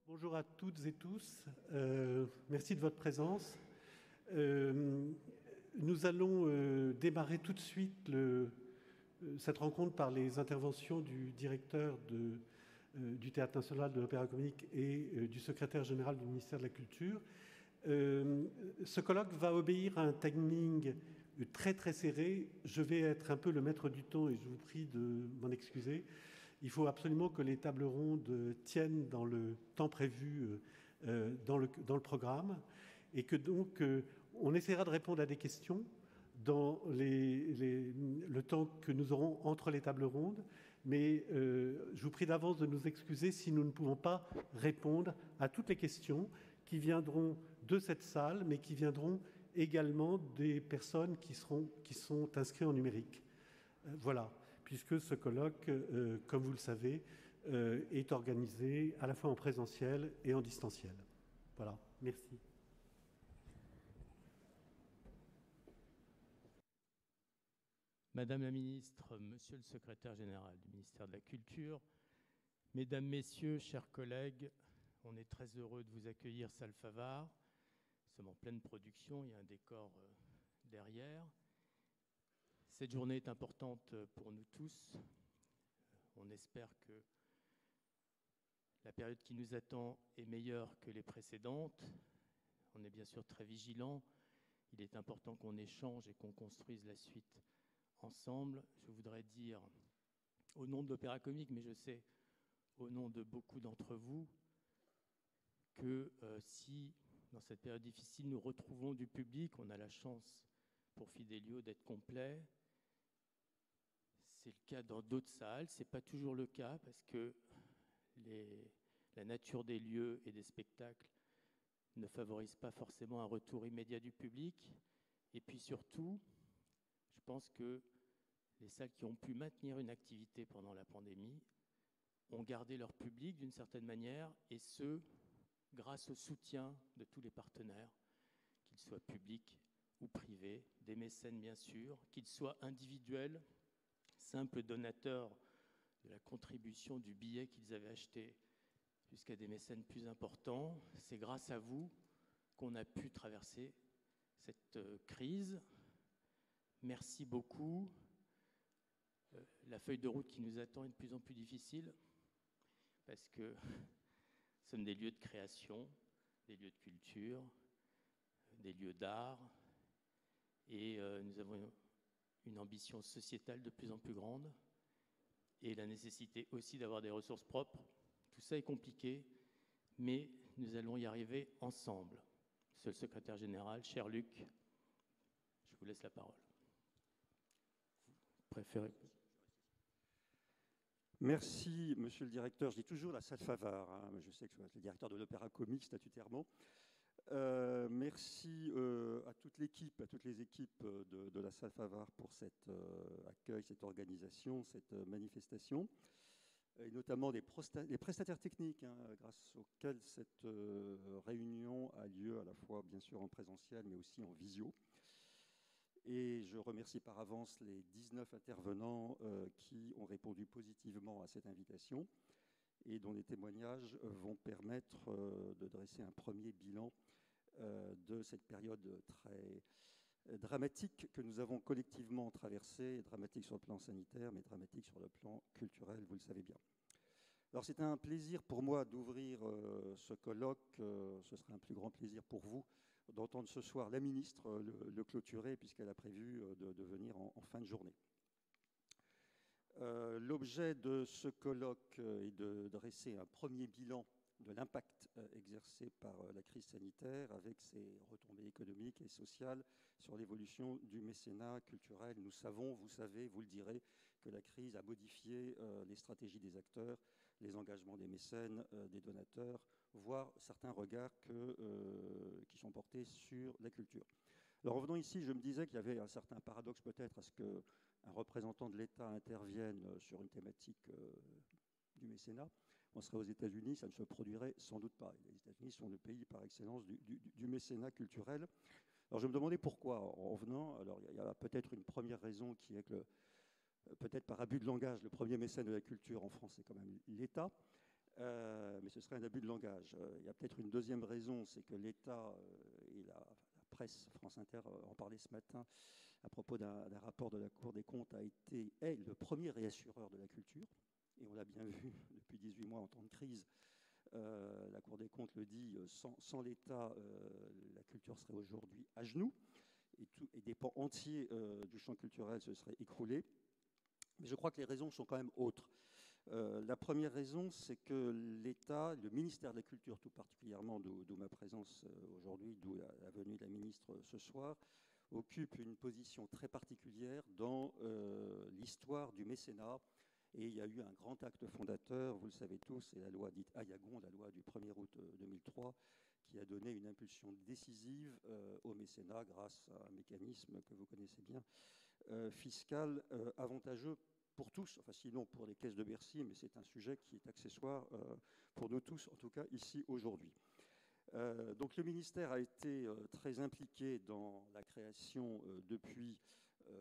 Bonjour à toutes et tous. Merci de votre présence. Nous allons démarrer tout de suite cette rencontre par les interventions du directeur du Théâtre national de l'Opéra-Comique et du secrétaire général du ministère de la Culture. Ce colloque va obéir à un timing très très serré. Je vais être un peu le maître du temps et je vous prie de m'en excuser. Il faut absolument que les tables rondes tiennent dans le temps prévu dans le programme et que donc on essaiera de répondre à des questions dans le temps que nous aurons entre les tables rondes, mais je vous prie d'avance de nous excuser si nous ne pouvons pas répondre à toutes les questions qui viendront de cette salle, mais qui viendront également des personnes qui sont inscrites en numérique. Voilà, puisque ce colloque, comme vous le savez, est organisé à la fois en présentiel et en distanciel. Voilà, merci. Madame la ministre, monsieur le secrétaire général du ministère de la Culture, mesdames, messieurs, chers collègues, on est très heureux de vous accueillir, salle Favart. Nous sommes en pleine production, il y a un décor derrière. Cette journée est importante pour nous tous. On espère que la période qui nous attend est meilleure que les précédentes. On est bien sûr très vigilants. Il est important qu'on échange et qu'on construise la suite ensemble. Je voudrais dire, au nom de l'Opéra-Comique, mais je sais au nom de beaucoup d'entre vous, que si, dans cette période difficile, nous retrouvons du public, on a la chance pour Fidelio d'être complet. C'est le cas dans d'autres salles. Ce n'est pas toujours le cas parce que la nature des lieux et des spectacles ne favorise pas forcément un retour immédiat du public. Et puis surtout, je pense que les salles qui ont pu maintenir une activité pendant la pandémie ont gardé leur public d'une certaine manière, et ce, grâce au soutien de tous les partenaires, qu'ils soient publics ou privés, des mécènes bien sûr, qu'ils soient individuels, simples donateurs de la contribution du billet qu'ils avaient acheté, jusqu'à des mécènes plus importants. C'est grâce à vous qu'on a pu traverser cette crise. Merci beaucoup. La feuille de route qui nous attend est de plus en plus difficile parce que ce sont des lieux de création, des lieux de culture, des lieux d'art, et nous avons une ambition sociétale de plus en plus grande et la nécessité aussi d'avoir des ressources propres. Tout ça est compliqué, mais nous allons y arriver ensemble. Monsieur le secrétaire général, cher Luc, je vous laisse la parole. Vous préférez... Merci, monsieur le directeur. Je dis toujours la salle Favart, hein. Je sais que je suis le directeur de l'Opéra-Comique statutairement. Merci à toute l'équipe, à toutes les équipes de la salle Favart pour cet accueil, cette organisation, cette manifestation, et notamment les prestataires techniques, hein, grâce auxquels cette réunion a lieu à la fois bien sûr en présentiel mais aussi en visio. Et je remercie par avance les 19 intervenants qui ont répondu positivement à cette invitation et dont les témoignages vont permettre de dresser un premier bilan de cette période très dramatique que nous avons collectivement traversée, dramatique sur le plan sanitaire, mais dramatique sur le plan culturel, vous le savez bien. Alors c'est un plaisir pour moi d'ouvrir ce colloque, ce sera un plus grand plaisir pour vous d'entendre ce soir la ministre le clôturer, puisqu'elle a prévu de venir en fin de journée. L'objet de ce colloque est de dresser un premier bilan de l'impact exercé par la crise sanitaire avec ses retombées économiques et sociales sur l'évolution du mécénat culturel. Nous savons, vous savez, vous le direz, que la crise a modifié les stratégies des acteurs, les engagements des mécènes, des donateurs, voire certains regards qui sont portés sur la culture. Alors, en venant ici, je me disais qu'il y avait un certain paradoxe peut-être à ce qu'un représentant de l'État intervienne sur une thématique du mécénat. On serait aux États-Unis, ça ne se produirait sans doute pas. Les États-Unis sont le pays par excellence du mécénat culturel. Alors, je me demandais pourquoi, en venant. Alors, il y a peut-être une première raison qui est que, peut-être par abus de langage, le premier mécène de la culture en France, c'est quand même l'État. mais ce serait un abus de langage. Il y a peut-être une deuxième raison, c'est que l'État et la presse, France Inter en parlait ce matin, à propos d'un rapport de la Cour des comptes, est le premier réassureur de la culture. Et on l'a bien vu depuis 18 mois en temps de crise. La Cour des comptes le dit, sans l'État, la culture serait aujourd'hui à genoux et des pans entiers du champ culturel se seraient écroulés. Mais je crois que les raisons sont quand même autres. La première raison, c'est que l'État, le ministère de la Culture tout particulièrement, d'où ma présence aujourd'hui, d'où la venue de la ministre ce soir, occupe une position très particulière dans l'histoire du mécénat. Et il y a eu un grand acte fondateur, vous le savez tous, c'est la loi dite Ayagon, la loi du 1er août 2003, qui a donné une impulsion décisive au mécénat grâce à un mécanisme que vous connaissez bien, fiscal avantageux pour tous, enfin sinon pour les caisses de Bercy, mais c'est un sujet qui est accessoire pour nous tous, en tout cas ici aujourd'hui. Donc le ministère a été très impliqué dans la création depuis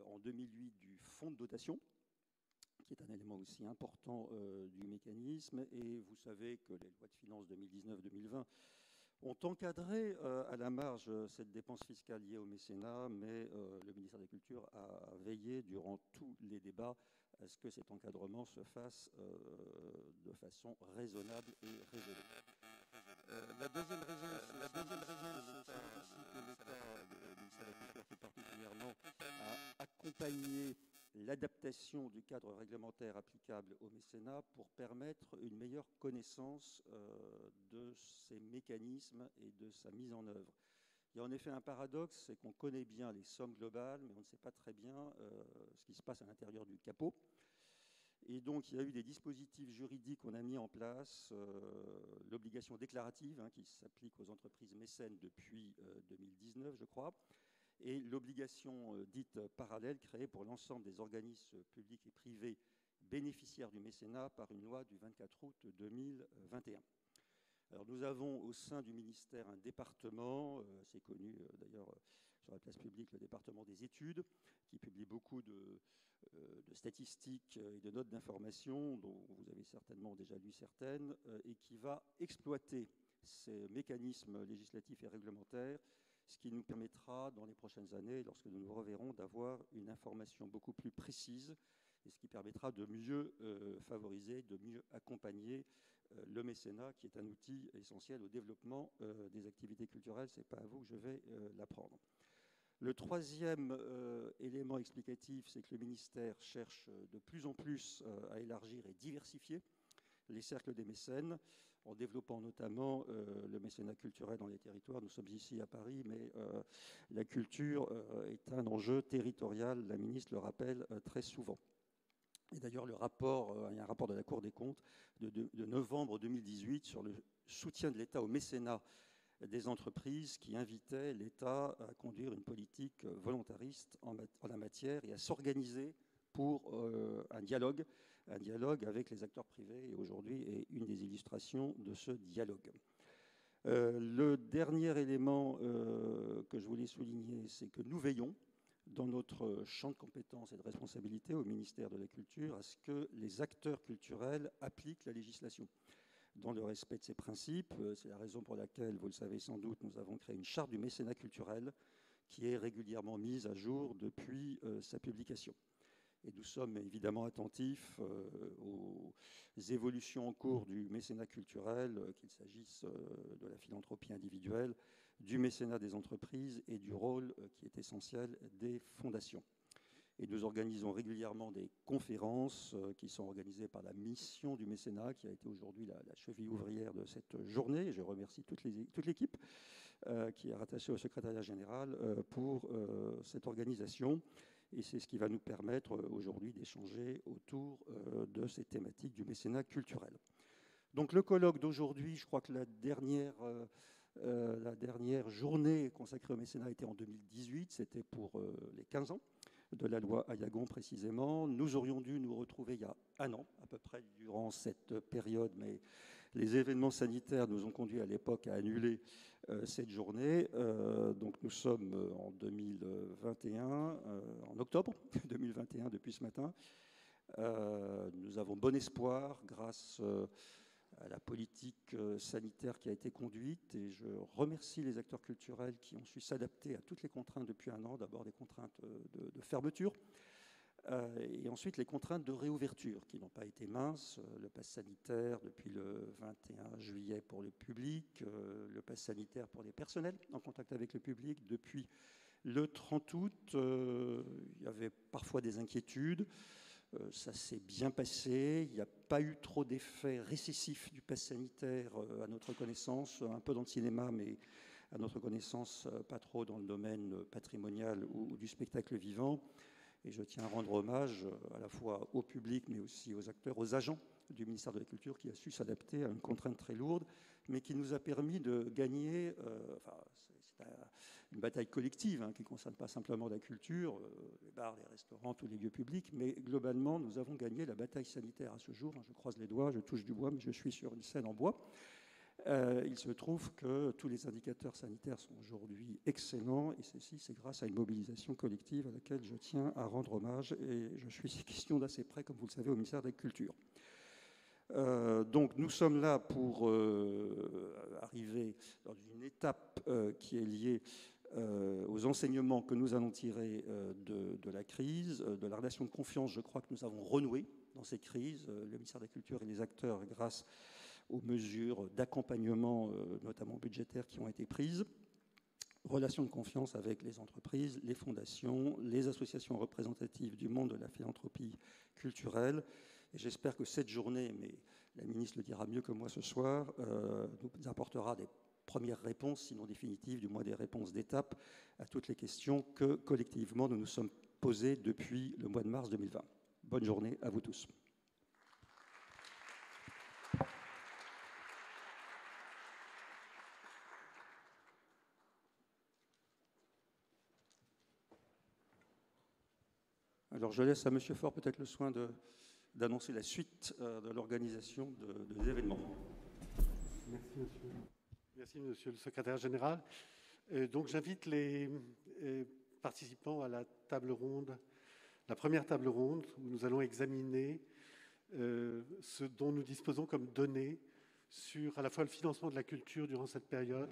en 2008 du fonds de dotation, qui est un élément aussi important du mécanisme. Et vous savez que les lois de finances 2019-2020 ont encadré à la marge cette dépense fiscale liée au mécénat, mais le ministère de la Culture a veillé durant tous les débats à ce que cet encadrement se fasse de façon raisonnable et raisonnée. La deuxième raison, c'est que l'État, le ministère de la Culture plus particulièrement, a accompagné l'adaptation du cadre réglementaire applicable au mécénat pour permettre une meilleure connaissance de ces mécanismes et de sa mise en œuvre. Il y a en effet un paradoxe, c'est qu'on connaît bien les sommes globales, mais on ne sait pas très bien ce qui se passe à l'intérieur du capot. Et donc, il y a eu des dispositifs juridiques qu'on a mis en place, l'obligation déclarative qui s'applique aux entreprises mécènes depuis 2019, je crois, et l'obligation dite parallèle créée pour l'ensemble des organismes publics et privés bénéficiaires du mécénat par une loi du 24 août 2021. Alors, nous avons au sein du ministère un département, c'est connu d'ailleurs sur la place publique, le département des études, qui publie beaucoup de statistiques et de notes d'information, dont vous avez certainement déjà lu certaines, et qui va exploiter ces mécanismes législatifs et réglementaires, ce qui nous permettra dans les prochaines années, lorsque nous nous reverrons, d'avoir une information beaucoup plus précise, et ce qui permettra de mieux favoriser, de mieux accompagner le mécénat, qui est un outil essentiel au développement des activités culturelles. Ce n'est pas à vous que je vais l'apprendre. Le troisième élément explicatif, c'est que le ministère cherche de plus en plus à élargir et diversifier les cercles des mécènes, en développant notamment le mécénat culturel dans les territoires. Nous sommes ici à Paris, mais la culture est un enjeu territorial, la ministre le rappelle très souvent. Et d'ailleurs, il y a un rapport de la Cour des comptes de novembre 2018 sur le soutien de l'État au mécénat des entreprises, qui invitait l'État à conduire une politique volontariste en la matière et à s'organiser pour un dialogue avec les acteurs privés, et aujourd'hui est une des illustrations de ce dialogue. Le dernier élément que je voulais souligner, c'est que nous veillons, dans notre champ de compétences et de responsabilité au ministère de la Culture, à ce que les acteurs culturels appliquent la législation dans le respect de ces principes. C'est la raison pour laquelle, vous le savez sans doute, nous avons créé une charte du mécénat culturel qui est régulièrement mise à jour depuis sa publication. Et nous sommes évidemment attentifs aux évolutions en cours du mécénat culturel, qu'il s'agisse de la philanthropie individuelle, du mécénat des entreprises et du rôle qui est essentiel des fondations. Et nous organisons régulièrement des conférences qui sont organisées par la mission du mécénat, qui a été aujourd'hui la cheville ouvrière de cette journée. Je remercie toute l'équipe qui est rattachée au secrétariat général pour cette organisation. Et c'est ce qui va nous permettre aujourd'hui d'échanger autour de ces thématiques du mécénat culturel. Donc le colloque d'aujourd'hui, je crois que la dernière journée consacrée au mécénat était en 2018, c'était pour les 15 ans de la loi Ayagon précisément. Nous aurions dû nous retrouver il y a un an, à peu près durant cette période, mais les événements sanitaires nous ont conduits à l'époque à annuler cette journée. Donc nous sommes en 2021, en octobre 2021 depuis ce matin. Nous avons bon espoir, grâce à la politique sanitaire qui a été conduite, et je remercie les acteurs culturels qui ont su s'adapter à toutes les contraintes depuis un an. D'abord des contraintes de fermeture, et ensuite les contraintes de réouverture qui n'ont pas été minces. Le pass sanitaire depuis le 21 juillet pour le public, le pass sanitaire pour les personnels en contact avec le public depuis le 30 août. Il y avait parfois des inquiétudes. Ça s'est bien passé. Il n'y a pas eu trop d'effets récessifs du pass sanitaire à notre connaissance, un peu dans le cinéma, mais à notre connaissance pas trop dans le domaine patrimonial ou du spectacle vivant. Et je tiens à rendre hommage à la fois au public, mais aussi aux acteurs, aux agents du ministère de la Culture qui a su s'adapter à une contrainte très lourde, mais qui nous a permis de gagner, c'est une bataille collective qui ne concerne pas simplement la culture, les bars, les restaurants, tous les lieux publics, mais globalement, nous avons gagné la bataille sanitaire à ce jour. Je croise les doigts, je touche du bois, mais je suis sur une scène en bois. Il se trouve que tous les indicateurs sanitaires sont aujourd'hui excellents, et ceci, c'est grâce à une mobilisation collective à laquelle je tiens à rendre hommage, et je suis ces questions d'assez près, comme vous le savez, au ministère de la Culture. Donc nous sommes là pour arriver dans une étape qui est liée aux enseignements que nous allons tirer de la crise, de la relation de confiance. Je crois que nous avons renoué dans ces crises, le ministère de la Culture et les acteurs, grâce aux mesures d'accompagnement, notamment budgétaires, qui ont été prises. Relation de confiance avec les entreprises, les fondations, les associations représentatives du monde de la philanthropie culturelle. Et j'espère que cette journée, mais la ministre le dira mieux que moi ce soir, nous apportera des premières réponses, sinon définitives, du moins des réponses d'étape à toutes les questions que collectivement nous nous sommes posées depuis le mois de mars 2020. Bonne journée à vous tous. Alors je laisse à M. Faure peut-être le soin d'annoncer la suite de l'organisation des événements. Merci, monsieur. Merci, monsieur le secrétaire général. Donc j'invite les participants à la table ronde, la première table ronde, où nous allons examiner ce dont nous disposons comme données sur à la fois le financement de la culture durant cette période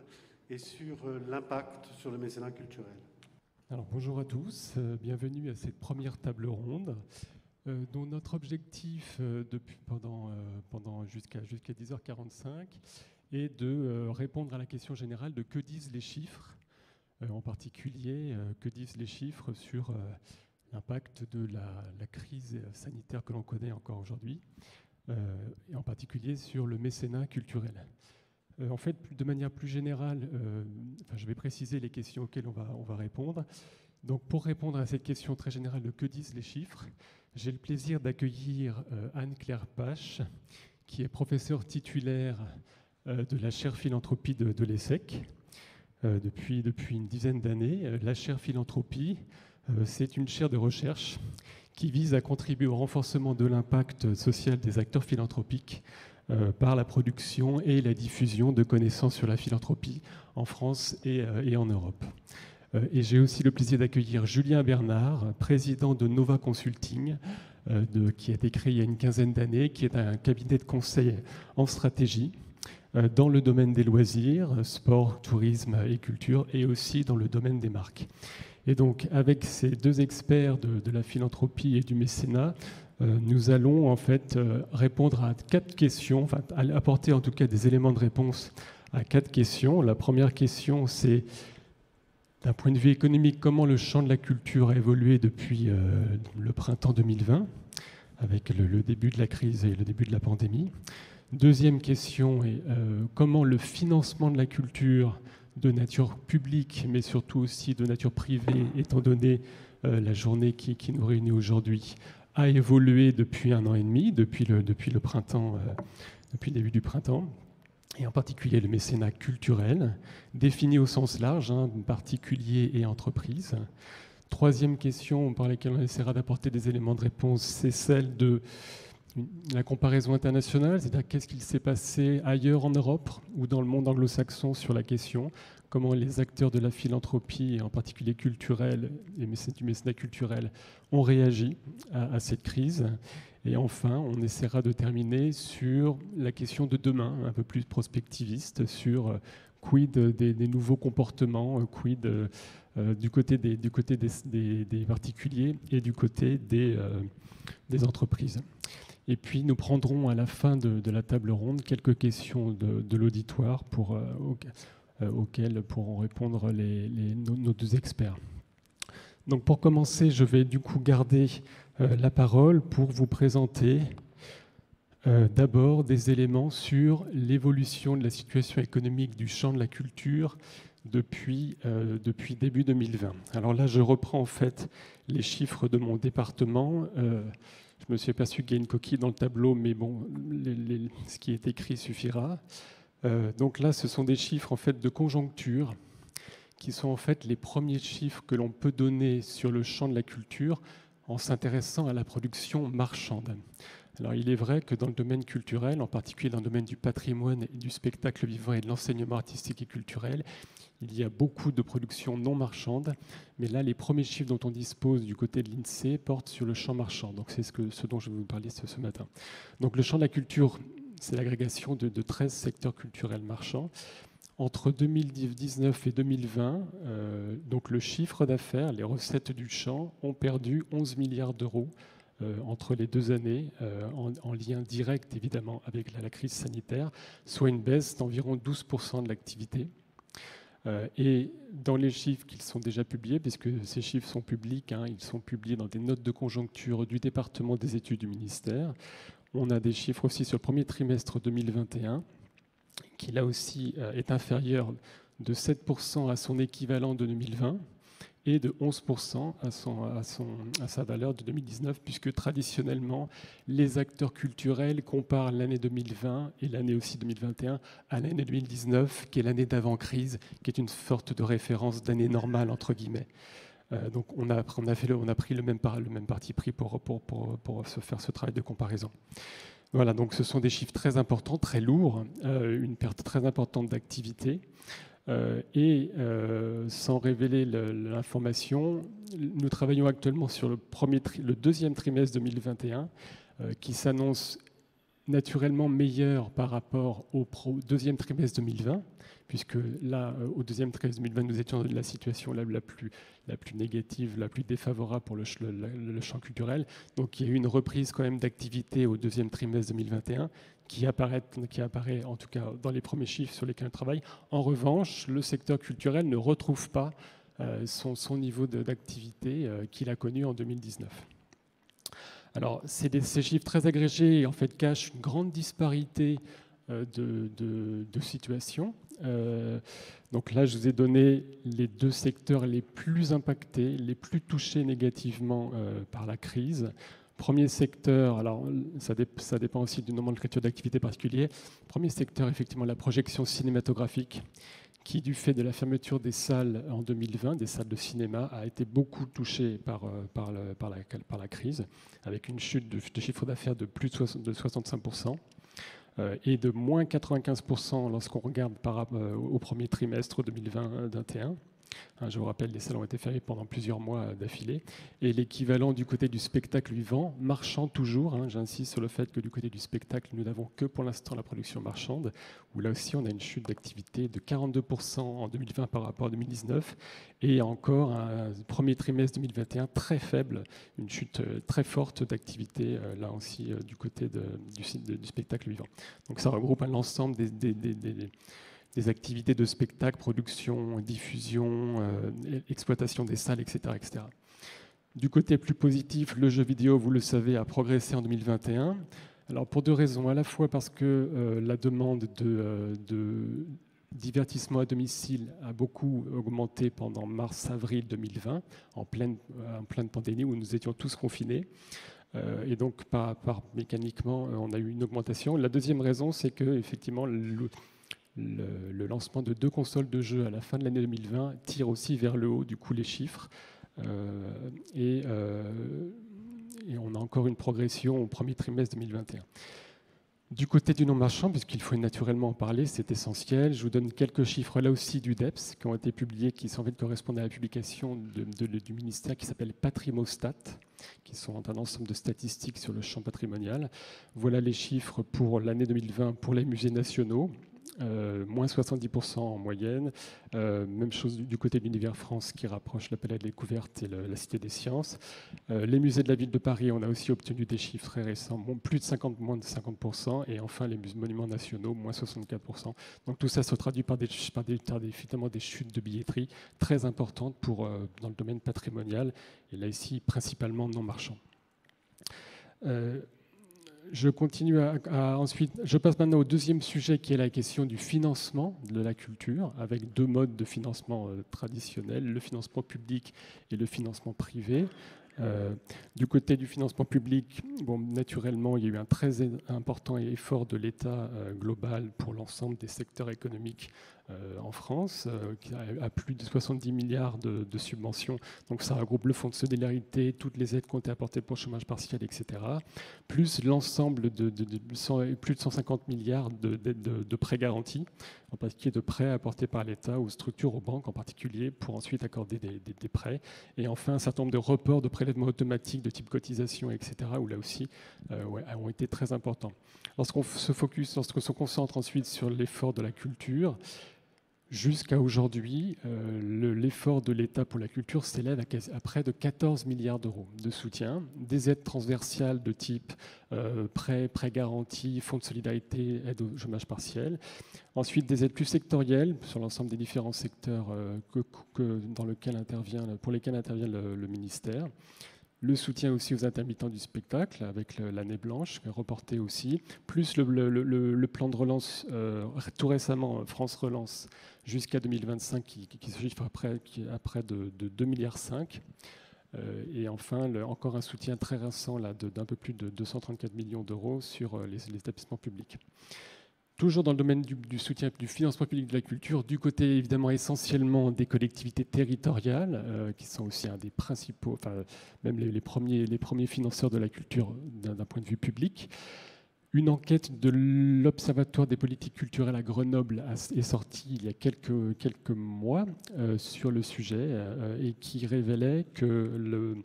et sur l'impact sur le mécénat culturel. Alors, bonjour à tous, bienvenue à cette première table ronde dont notre objectif jusqu'à 10h45 est de répondre à la question générale de que disent les chiffres, en particulier que disent les chiffres sur l'impact de la crise sanitaire que l'on connaît encore aujourd'hui, et en particulier sur le mécénat culturel. En fait, de manière plus générale, je vais préciser les questions auxquelles on va répondre. Donc, pour répondre à cette question très générale de que disent les chiffres, j'ai le plaisir d'accueillir Anne-Claire Pache, qui est professeure titulaire de la chaire philanthropie de l'ESSEC depuis une dizaine d'années. La chaire philanthropie, c'est une chaire de recherche qui vise à contribuer au renforcement de l'impact social des acteurs philanthropiques par la production et la diffusion de connaissances sur la philanthropie en France et en Europe. Et j'ai aussi le plaisir d'accueillir Julien Bernard, président de Nova Consulting, qui a été créé il y a une quinzaine d'années, qui est un cabinet de conseil en stratégie dans le domaine des loisirs, sport, tourisme et culture, et aussi dans le domaine des marques. Et donc, avec ces deux experts de la philanthropie et du mécénat, nous allons en fait répondre à 4 questions, enfin apporter en tout cas des éléments de réponse à 4 questions. La première question, c'est d'un point de vue économique, comment le champ de la culture a évolué depuis le printemps 2020, avec le début de la crise et le début de la pandémie. Deuxième question est comment le financement de la culture de nature publique, mais surtout aussi de nature privée, étant donné la journée qui nous réunit aujourd'hui, a évolué depuis 1 an et demi, depuis le printemps, depuis le début du printemps, et en particulier le mécénat culturel, défini au sens large, particulier et entreprise. Troisième question par laquelle on essaiera d'apporter des éléments de réponse, c'est celle de la comparaison internationale, c'est-à-dire qu'est-ce qu'il s'est passé ailleurs en Europe ou dans le monde anglo-saxon sur la question, comment les acteurs de la philanthropie, et en particulier culturelle et du mécénat culturel, ont réagi à cette crise. Et enfin, on essaiera de terminer sur la question de demain, un peu plus prospectiviste, sur quid des nouveaux comportements, quid du côté des particuliers et du côté des entreprises. Et puis nous prendrons à la fin de la table ronde quelques questions de l'auditoire auxquelles pourront répondre nos deux experts. Donc pour commencer, je vais du coup garder la parole pour vous présenter d'abord des éléments sur l'évolution de la situation économique du champ de la culture depuis début 2020. Alors là, je reprends en fait les chiffres de mon département. Je me suis aperçu qu'il y a une coquille dans le tableau, mais bon, ce qui est écrit suffira. Donc là, ce sont des chiffres en fait de conjoncture, qui sont en fait les premiers chiffres que l'on peut donner sur le champ de la culture en s'intéressant à la production marchande. Alors il est vrai que dans le domaine culturel, en particulier dans le domaine du patrimoine, et du spectacle vivant et de l'enseignement artistique et culturel, il y a beaucoup de productions non marchandes, mais là les premiers chiffres dont on dispose du côté de l'INSEE portent sur le champ marchand. Donc c'est ce dont je vais vous parler ce matin. Donc le champ de la culture, c'est l'agrégation de 13 secteurs culturels marchands. Entre 2019 et 2020, donc le chiffre d'affaires, les recettes du champ ont perdu 11 milliards d'euros entre les 2 années, en lien direct évidemment avec la crise sanitaire, soit une baisse d'environ 12% de l'activité. Et dans les chiffres qui sont déjà publiés, puisque ces chiffres sont publics, hein, ils sont publiés dans des notes de conjoncture du département des études du ministère, on a des chiffres aussi sur le premier trimestre 2021, qui là aussi est inférieur de 7% à son équivalent de 2020 et de 11% à sa valeur de 2019, puisque traditionnellement, les acteurs culturels comparent l'année 2020 et l'année aussi 2021 à l'année 2019, qui est l'année d'avant-crise, qui est une sorte de référence d'année normale, entre guillemets. Donc on a pris le même parti pris pour se faire ce travail de comparaison. Voilà, donc ce sont des chiffres très importants, très lourds, une perte très importante d'activité. Et sans révéler l'information, nous travaillons actuellement sur le deuxième trimestre 2021 qui s'annonce naturellement meilleur par rapport au deuxième trimestre 2020, puisque là, au deuxième trimestre 2020, nous étions dans la situation la plus négative, la plus défavorable pour le champ culturel. Donc il y a eu une reprise quand même d'activité au deuxième trimestre 2021 qui apparaît en tout cas dans les premiers chiffres sur lesquels on travaille. En revanche, le secteur culturel ne retrouve pas son niveau d'activité qu'il a connu en 2019. Alors, ces chiffres très agrégés en fait cachent une grande disparité de situations. Donc là, je vous ai donné les 2 secteurs les plus impactés, les plus touchés négativement par la crise. Premier secteur, alors ça dépend aussi du nomenclature d'activité particulier. Premier secteur, effectivement, la projection cinématographique, qui, du fait de la fermeture des salles en 2020, des salles de cinéma, a été beaucoup touché par la crise, avec une chute de chiffre d'affaires de plus de 65%. Et de moins 95% lorsqu'on regarde au premier trimestre 2021. Je vous rappelle, les salles ont été fermées pendant plusieurs mois d'affilée. Et l'équivalent du côté du spectacle vivant, marchand toujours, j'insiste sur le fait que du côté du spectacle, nous n'avons que pour l'instant la production marchande, où là aussi on a une chute d'activité de 42% en 2020 par rapport à 2019, et encore un premier trimestre 2021 très faible, une chute très forte d'activité, là aussi du côté du spectacle vivant. Donc ça regroupe l'ensemble des activités de spectacle, production, diffusion, exploitation des salles, etc., etc. Du côté plus positif, le jeu vidéo, vous le savez, a progressé en 2021. Alors pour 2 raisons. À la fois parce que la demande de divertissement à domicile a beaucoup augmenté pendant mars-avril 2020, en pleine pandémie où nous étions tous confinés. Et donc, mécaniquement, on a eu une augmentation. La deuxième raison, c'est que effectivement, le lancement de 2 consoles de jeux à la fin de l'année 2020 tire aussi vers le haut du coup les chiffres. Et et on a encore une progression au premier trimestre 2021. Du côté du non-marchand, puisqu'il faut naturellement en parler, c'est essentiel. Je vous donne quelques chiffres là aussi du DEPS qui ont été publiés, qui en fait correspondent à la publication du ministère qui s'appelle Patrimostat, qui sont un ensemble de statistiques sur le champ patrimonial. Voilà les chiffres pour l'année 2020 pour les musées nationaux. Moins 70% en moyenne. Même chose du côté de l'Univers France qui rapproche la Palais de la Découverte et la Cité des Sciences. Les musées de la ville de Paris, on a aussi obtenu des chiffres très récents, moins de 50%. Et enfin, les monuments nationaux, moins 64%. Donc tout ça se traduit par des chutes de billetterie très importantes dans le domaine patrimonial. Et là, ici, principalement non marchand. Je continue ensuite. Je passe maintenant au deuxième sujet qui est la question du financement de la culture, avec deux modes de financement traditionnels, le financement public et le financement privé. Du côté du financement public, bon, naturellement, il y a eu un très important effort de l'État global pour l'ensemble des secteurs économiques en France, qui a plus de 70 milliards de subventions. Donc ça regroupe le fonds de solidarité, toutes les aides qui ont été apportées pour le chômage partiel, etc. Plus l'ensemble plus de 150 milliards de prêts garantis, en particulier de prêts apportés par l'État aux structures, aux banques en particulier, pour ensuite accorder des prêts. Et enfin, un certain nombre de reports de prélèvements automatiques de type cotisation, etc., où là aussi ont été très importants. Lorsqu'on se concentre ensuite sur l'effort de la culture, jusqu'à aujourd'hui, l'effort de l'État pour la culture s'élève à près de 14 milliards d'euros de soutien, des aides transversales de type prêts garantis, fonds de solidarité, aide au chômage partiel. Ensuite, des aides plus sectorielles sur l'ensemble des différents secteurs pour lesquels intervient le ministère. Le soutien aussi aux intermittents du spectacle avec l'année blanche, reporté aussi, plus le plan de relance tout récemment, France Relance, jusqu'à 2025, qui se chiffre à près de 2,5 milliards. Et enfin, encore un soutien très récent d'un peu plus de 234 millions d'euros sur les établissements publics. Toujours dans le domaine du soutien, du financement public de la culture, du côté évidemment essentiellement des collectivités territoriales, qui sont aussi un des principaux, enfin même les premiers financeurs de la culture d'un point de vue public. Une enquête de l'Observatoire des politiques culturelles à Grenoble est sortie il y a quelques mois sur le sujet et qui révélait que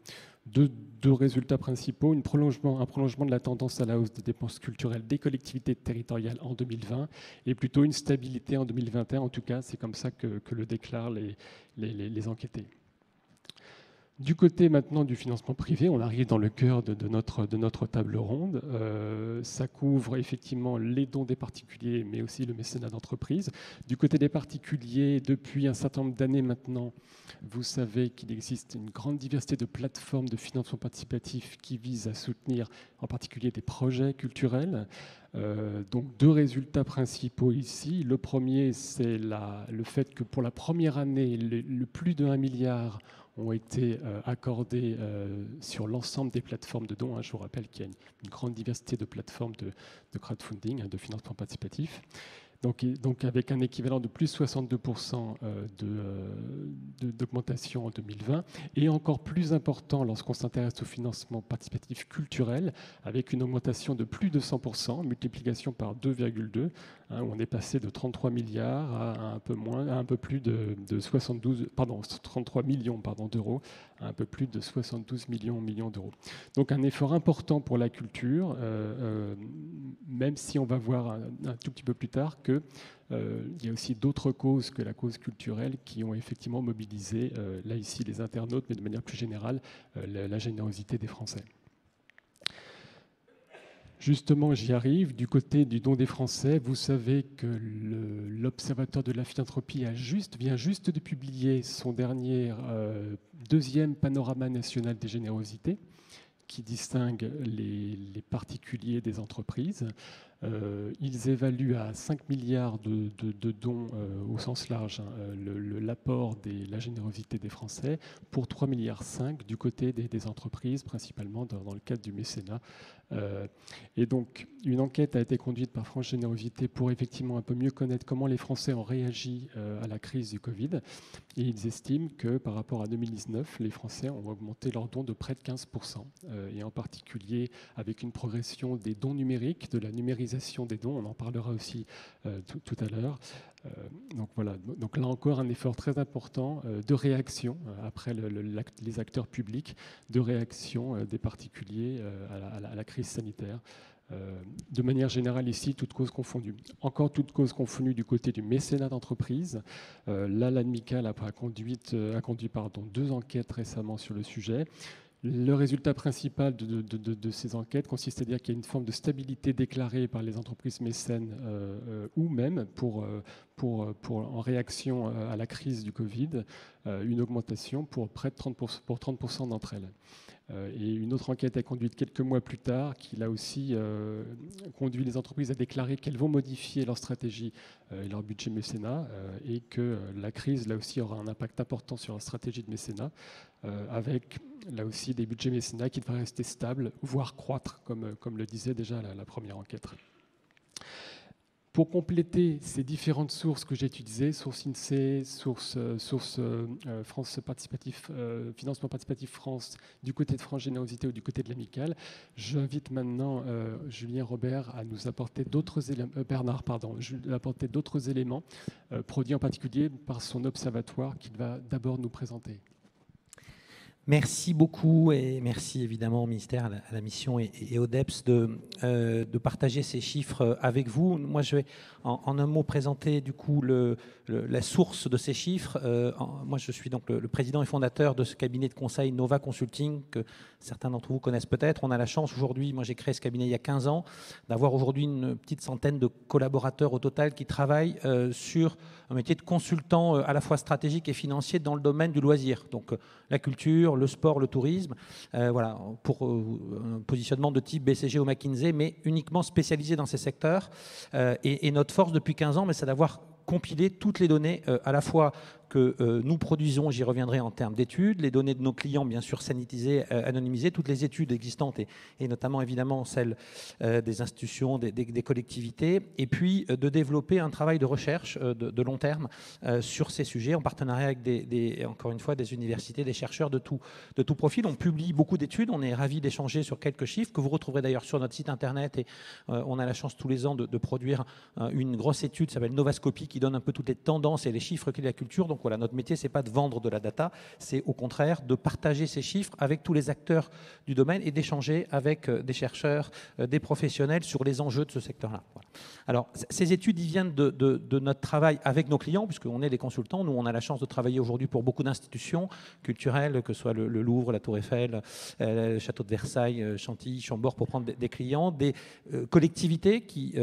deux résultats principaux, un prolongement de la tendance à la hausse des dépenses culturelles des collectivités territoriales en 2020 et plutôt une stabilité en 2021. En tout cas, c'est comme ça que le déclarent les enquêtés. Du côté maintenant du financement privé, on arrive dans le cœur de notre table ronde. Ça couvre effectivement les dons des particuliers, mais aussi le mécénat d'entreprise. Du côté des particuliers, depuis un certain nombre d'années maintenant, vous savez qu'il existe une grande diversité de plateformes de financement participatif qui visent à soutenir en particulier des projets culturels. Donc deux résultats principaux ici. Le premier, c'est le fait que pour la première année, le plus de 1 milliard ont été accordés sur l'ensemble des plateformes de dons. Je vous rappelle qu'il y a une grande diversité de plateformes de crowdfunding, de financement participatif. Donc avec un équivalent de plus 62% d'augmentation en 2020, et encore plus important lorsqu'on s'intéresse au financement participatif culturel, avec une augmentation de plus de 100%, multiplication par 2,2, où on est passé de 33 milliards à un peu plus de 33 millions d'euros, à un peu plus de 72 millions d'euros. Donc un effort important pour la culture, même si on va voir un tout petit peu plus tard qu'il y a aussi d'autres causes que la cause culturelle qui ont effectivement mobilisé, là ici les internautes, mais de manière plus générale, la générosité des Français. Justement, j'y arrive. Du côté du don des Français, vous savez que l'Observatoire de la philanthropie vient juste de publier son dernier deuxième panorama national des générosités, qui distingue les particuliers des entreprises. Ils évaluent à 5 milliards de dons au sens large l'apport la générosité des Français, pour 3,5 milliards du côté des entreprises, principalement dans le cadre du mécénat. Et donc, une enquête a été conduite par France Générosité pour effectivement un peu mieux connaître comment les Français ont réagi à la crise du Covid. Et ils estiment que par rapport à 2019, les Français ont augmenté leurs dons de près de 15%. Et en particulier avec une progression des dons numériques, de la numérisation des dons. On en parlera aussi tout à l'heure. Donc voilà, donc là encore un effort très important de réaction après les acteurs publics, de réaction des particuliers à la crise sanitaire. De manière générale ici, toutes causes confondues. Encore toutes causes confondues du côté du mécénat d'entreprise. Là, l'ADMICAL a conduit 2 enquêtes récemment sur le sujet. Le résultat principal de ces enquêtes consiste à dire qu'il y a une forme de stabilité déclarée par les entreprises mécènes ou même en réaction à la crise du Covid, une augmentation pour près de 30% d'entre elles. Et une autre enquête est conduite quelques mois plus tard qui, là aussi, conduit les entreprises à déclarer qu'elles vont modifier leur stratégie et leur budget mécénat et que la crise, là aussi, aura un impact important sur leur stratégie de mécénat avec, là aussi, des budgets mécénat qui devraient rester stables, voire croître, comme le disait déjà la première enquête. Pour compléter ces différentes sources que j'ai utilisées, source INSEE, source France Participatif, Financement Participatif France, du côté de France Générosité ou du côté de l'Amicale, j'invite maintenant Julien Robert à nous apporter d'autres éléments, apporter d'autres éléments produits en particulier par son observatoire qu'il va d'abord nous présenter. Merci beaucoup et merci évidemment au ministère, à la mission et au DEPS de partager ces chiffres avec vous. Moi, je vais en un mot présenter du coup la source de ces chiffres. Moi, je suis donc le président et fondateur de ce cabinet de conseil Nova Consulting que certains d'entre vous connaissent peut-être. On a la chance aujourd'hui, moi j'ai créé ce cabinet il y a 15 ans, d'avoir aujourd'hui une petite centaine de collaborateurs au total qui travaillent sur un métier de consultant à la fois stratégique et financier dans le domaine du loisir. Donc la culture, le sport, le tourisme, voilà, pour un positionnement de type BCG ou McKinsey, mais uniquement spécialisé dans ces secteurs. Et notre force depuis 15 ans, c'est d'avoir compilé toutes les données à la fois que nous produisons, j'y reviendrai en termes d'études, les données de nos clients, bien sûr, sanitisées, anonymisées, toutes les études existantes et notamment évidemment celles des institutions, des collectivités, et puis de développer un travail de recherche de long terme sur ces sujets en partenariat avec encore une fois, des universités, des chercheurs de tout profil. On publie beaucoup d'études, on est ravis d'échanger sur quelques chiffres que vous retrouverez d'ailleurs sur notre site internet et on a la chance tous les ans de produire une grosse étude qui s'appelle Novascopie qui donne un peu toutes les tendances et les chiffres qu'est la culture. Donc voilà, notre métier, c'est pas de vendre de la data, c'est au contraire de partager ces chiffres avec tous les acteurs du domaine et d'échanger avec des chercheurs, des professionnels sur les enjeux de ce secteur-là. Voilà. Alors, ces études, ils viennent de notre travail avec nos clients, puisqu'on est des consultants. Nous, on a la chance de travailler aujourd'hui pour beaucoup d'institutions culturelles, que ce soit le Louvre, la Tour Eiffel, le Château de Versailles, Chantilly, Chambord, pour prendre des clients, des collectivités qui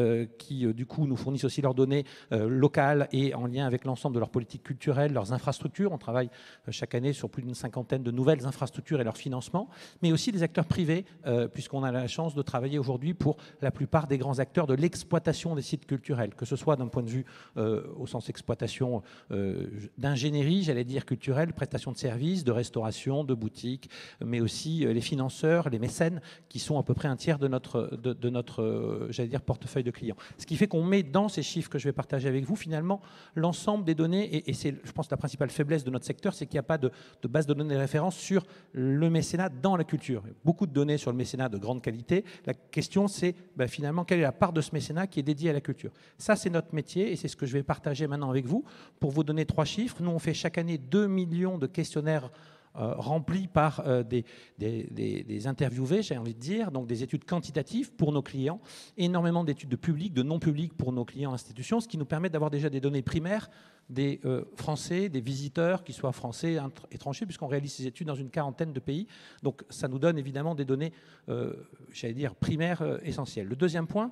du coup, nous fournissent aussi leurs données locales et en lien avec l'ensemble de leurs politiques culturelles, leurs infrastructures. On travaille chaque année sur plus d'une cinquantaine de nouvelles infrastructures et leur financement, mais aussi des acteurs privés, puisqu'on a la chance de travailler aujourd'hui pour la plupart des grands acteurs de l'exploitation des sites culturels, que ce soit d'un point de vue au sens exploitation d'ingénierie, j'allais dire culturelle, prestation de services, de restauration, de boutiques, mais aussi les financeurs, les mécènes, qui sont à peu près un tiers de notre j'allais dire, portefeuille de clients. Ce qui fait qu'on met dans ces chiffres que je vais partager avec vous, finalement, l'ensemble des données, et c'est, je pense, la principale faiblesse de notre secteur, c'est qu'il n'y a pas de base de données de référence sur le mécénat dans la culture. Beaucoup de données sur le mécénat de grande qualité. La question, c'est finalement, quelle est la part de ce mécénat qui est dédiée à la culture. Ça, c'est notre métier, et c'est ce que je vais partager maintenant avec vous. Pour vous donner 3 chiffres, nous, on fait chaque année 2 millions de questionnaires remplis par des interviewés, j'ai envie de dire, donc des études quantitatives pour nos clients, énormément d'études de public, de non public pour nos clients institutions, ce qui nous permet d'avoir déjà des données primaires des Français, des visiteurs, qu'ils soient français, étrangers, puisqu'on réalise ces études dans une quarantaine de pays. Donc ça nous donne évidemment des données, j'allais dire, primaires essentielles. Le deuxième point,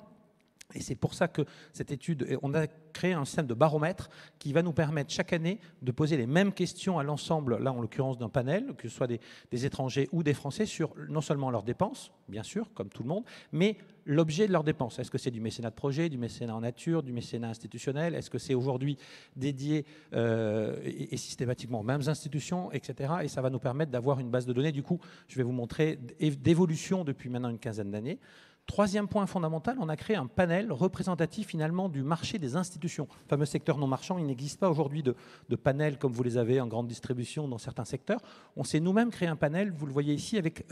Et c'est pour ça que cette étude, on a créé un système de baromètre qui va nous permettre chaque année de poser les mêmes questions à l'ensemble, là en l'occurrence d'un panel, que ce soit des étrangers ou des Français, sur non seulement leurs dépenses, bien sûr, comme tout le monde, mais l'objet de leurs dépenses. Est-ce que c'est du mécénat de projet, du mécénat en nature, du mécénat institutionnel? Est-ce que c'est aujourd'hui dédié et systématiquement aux mêmes institutions, etc. Et ça va nous permettre d'avoir une base de données. Du coup, je vais vous montrer d'évolution depuis maintenant une quinzaine d'années. Troisième point fondamental, on a créé un panel représentatif finalement du marché des institutions. Le fameux secteur non marchand, il n'existe pas aujourd'hui de panel comme vous les avez en grande distribution dans certains secteurs. On s'est nous-mêmes créé un panel, vous le voyez ici, avec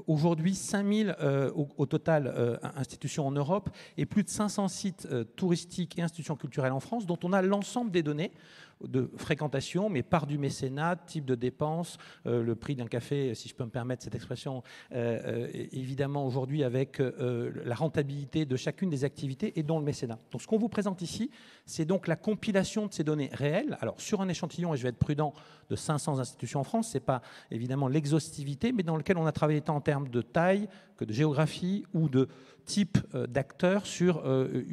aujourd'hui 5000 au total institutions en Europe et plus de 500 sites touristiques et institutions culturelles en France, dont on a l'ensemble des données de fréquentation, mais par du mécénat, type de dépenses, le prix d'un café, si je peux me permettre cette expression, évidemment aujourd'hui avec la rentabilité de chacune des activités et dont le mécénat. Donc ce qu'on vous présente ici, c'est donc la compilation de ces données réelles. Alors sur un échantillon, et je vais être prudent, de 500 institutions en France, ce n'est pas évidemment l'exhaustivité, mais dans lequel on a travaillé tant en termes de taille que de géographie ou de type d'acteurs sur,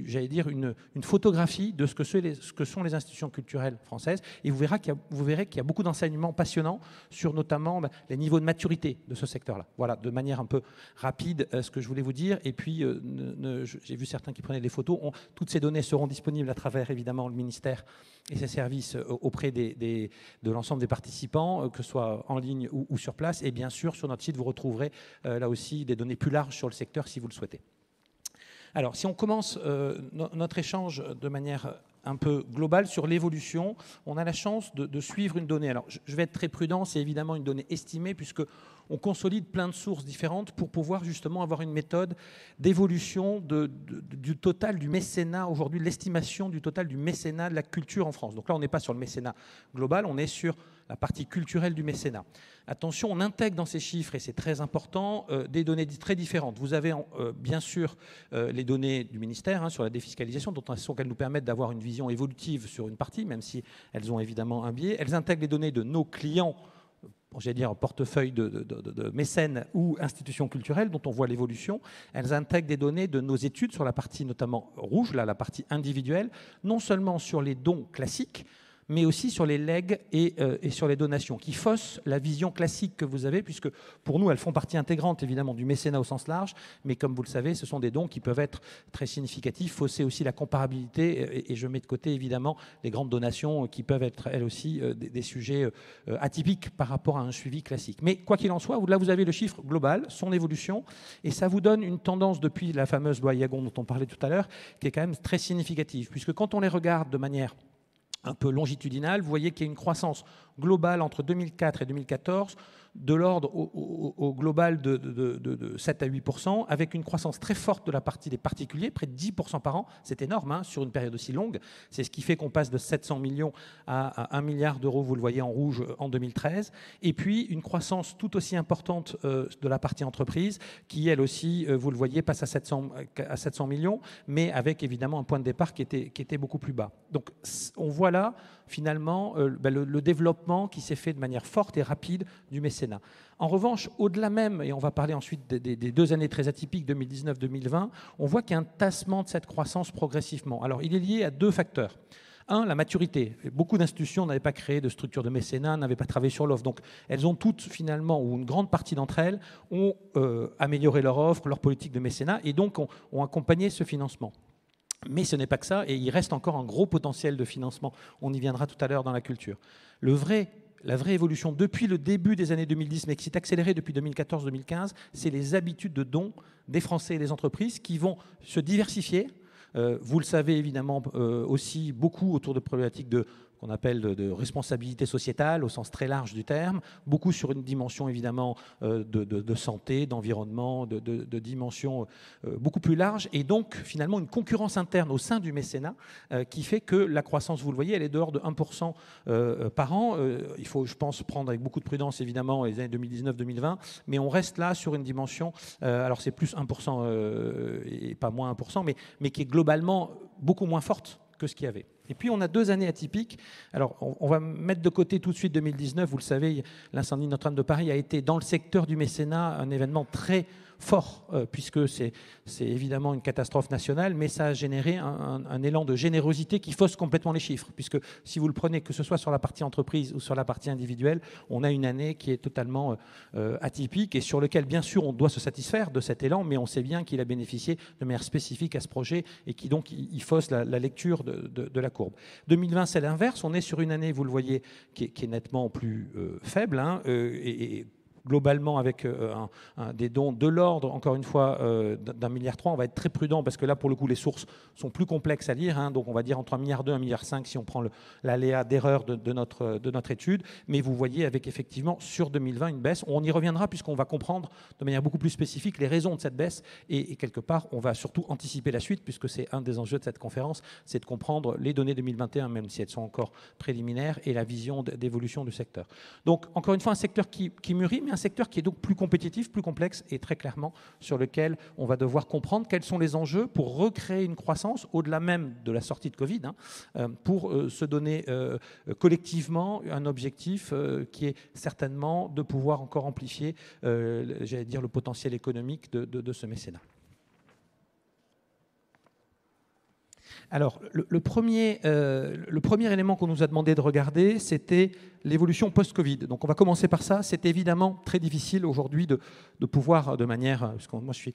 j'allais dire, une photographie de ce que sont les institutions culturelles françaises. Et vous verrez qu'il y a beaucoup d'enseignements passionnants sur notamment les niveaux de maturité de ce secteur-là. Voilà, de manière un peu rapide, ce que je voulais vous dire. Et puis, j'ai vu certains qui prenaient des photos. Toutes ces données seront disponibles à travers, évidemment, le ministère et ses services auprès de l'ensemble des participants, que ce soit en ligne ou sur place. Et bien sûr, sur notre site, vous retrouverez là aussi des données plus larges sur le secteur si vous le souhaitez. Alors, si on commence notre échange de manière un peu globale sur l'évolution, on a la chance de suivre une donnée. Alors, je vais être très prudent, c'est évidemment une donnée estimée, puisque on consolide plein de sources différentes pour pouvoir justement avoir une méthode d'évolution du total du mécénat, aujourd'hui l'estimation du total du mécénat de la culture en France. Donc là, on n'est pas sur le mécénat global, on est sur la partie culturelle du mécénat. Attention, on intègre dans ces chiffres, et c'est très important, des données très différentes. Vous avez bien sûr les données du ministère sur la défiscalisation, dont elles nous permettent d'avoir une vision évolutive sur une partie, même si elles ont évidemment un biais. Elles intègrent les données de nos clients, j'allais dire portefeuille de mécènes ou institutions culturelles dont on voit l'évolution. Elles intègrent des données de nos études sur la partie notamment rouge, là, la partie individuelle, non seulement sur les dons classiques, mais aussi sur les legs et sur les donations, qui faussent la vision classique que vous avez, puisque pour nous, elles font partie intégrante, évidemment, du mécénat au sens large, mais comme vous le savez, ce sont des dons qui peuvent être très significatifs, fausser aussi la comparabilité, et je mets de côté, évidemment, les grandes donations qui peuvent être, elles aussi, des sujets atypiques par rapport à un suivi classique. Mais quoi qu'il en soit, là, vous avez le chiffre global, son évolution, et ça vous donne une tendance depuis la fameuse loi Yagon dont on parlait tout à l'heure, qui est quand même très significative, puisque quand on les regarde de manière un peu longitudinale, vous voyez qu'il y a une croissance globale entre 2004 et 2014 de l'ordre au global de 7 à 8%, avec une croissance très forte de la partie des particuliers, près de 10% par an. C'est énorme sur une période aussi longue. C'est ce qui fait qu'on passe de 700 millions à 1 milliard d'euros, vous le voyez en rouge, en 2013. Et puis une croissance tout aussi importante de la partie entreprise, qui elle aussi, vous le voyez, passe à 700 millions, mais avec évidemment un point de départ qui était beaucoup plus bas. Donc on voit là finalement le développement qui s'est fait de manière forte et rapide du mécénat. En revanche, au-delà même, et on va parler ensuite des 2 années très atypiques, 2019-2020, on voit qu'il y a un tassement de cette croissance progressivement. Alors il est lié à 2 facteurs. Un, la maturité. Beaucoup d'institutions n'avaient pas créé de structure de mécénat, n'avaient pas travaillé sur l'offre. Donc elles ont toutes finalement, ou une grande partie d'entre elles, ont amélioré leur offre, leur politique de mécénat, et donc ont accompagné ce financement. Mais ce n'est pas que ça, et il reste encore un gros potentiel de financement. On y viendra tout à l'heure dans la culture. La vraie évolution depuis le début des années 2010, mais qui s'est accélérée depuis 2014-2015, c'est les habitudes de dons des Français et des entreprises qui vont se diversifier. Vous le savez évidemment aussi beaucoup autour de problématiques qu'on appelle de responsabilité sociétale au sens très large du terme, beaucoup sur une dimension évidemment de santé, d'environnement, de dimension beaucoup plus large, et donc finalement une concurrence interne au sein du mécénat qui fait que la croissance, vous le voyez, elle est dehors de 1% par an. Il faut, je pense, prendre avec beaucoup de prudence évidemment les années 2019-2020, mais on reste là sur une dimension, alors c'est plus 1% et pas moins 1%, mais qui est globalement beaucoup moins forte que ce qu'il y avait. Et puis on a 2 années atypiques. Alors on va mettre de côté tout de suite 2019. Vous le savez, l'incendie de Notre-Dame de Paris a été dans le secteur du mécénat un événement très fort, puisque c'est évidemment une catastrophe nationale, mais ça a généré un élan de générosité qui fausse complètement les chiffres, puisque si vous le prenez, que ce soit sur la partie entreprise ou sur la partie individuelle, on a une année qui est totalement atypique et sur lequel, bien sûr, on doit se satisfaire de cet élan, mais on sait bien qu'il a bénéficié de manière spécifique à ce projet et qui donc il fausse la lecture de la courbe. 2020, c'est l'inverse. On est sur une année, vous le voyez, qui est nettement plus faible, hein, et globalement avec des dons de l'ordre, encore une fois, d'1,3 milliard. On va être très prudent parce que là, pour le coup, les sources sont plus complexes à lire. Hein, donc, on va dire entre 1,2 milliard et 1,5 milliard si on prend l'aléa d'erreur de notre étude. Mais vous voyez avec effectivement sur 2020 une baisse. On y reviendra puisqu'on va comprendre de manière beaucoup plus spécifique les raisons de cette baisse. Et quelque part, on va surtout anticiper la suite puisque c'est un des enjeux de cette conférence, c'est de comprendre les données 2021, même si elles sont encore préliminaires, et la vision d'évolution du secteur. Donc, encore une fois, un secteur qui mûrit, mais un secteur qui est donc plus compétitif, plus complexe et très clairement sur lequel on va devoir comprendre quels sont les enjeux pour recréer une croissance au-delà même de la sortie de Covid, hein, pour se donner collectivement un objectif qui est certainement de pouvoir encore amplifier, j'allais dire, le potentiel économique de ce mécénat. Alors, le premier élément qu'on nous a demandé de regarder, c'était l'évolution post-Covid. Donc, on va commencer par ça. C'est évidemment très difficile aujourd'hui de pouvoir, de manière... Parce que moi, je suis...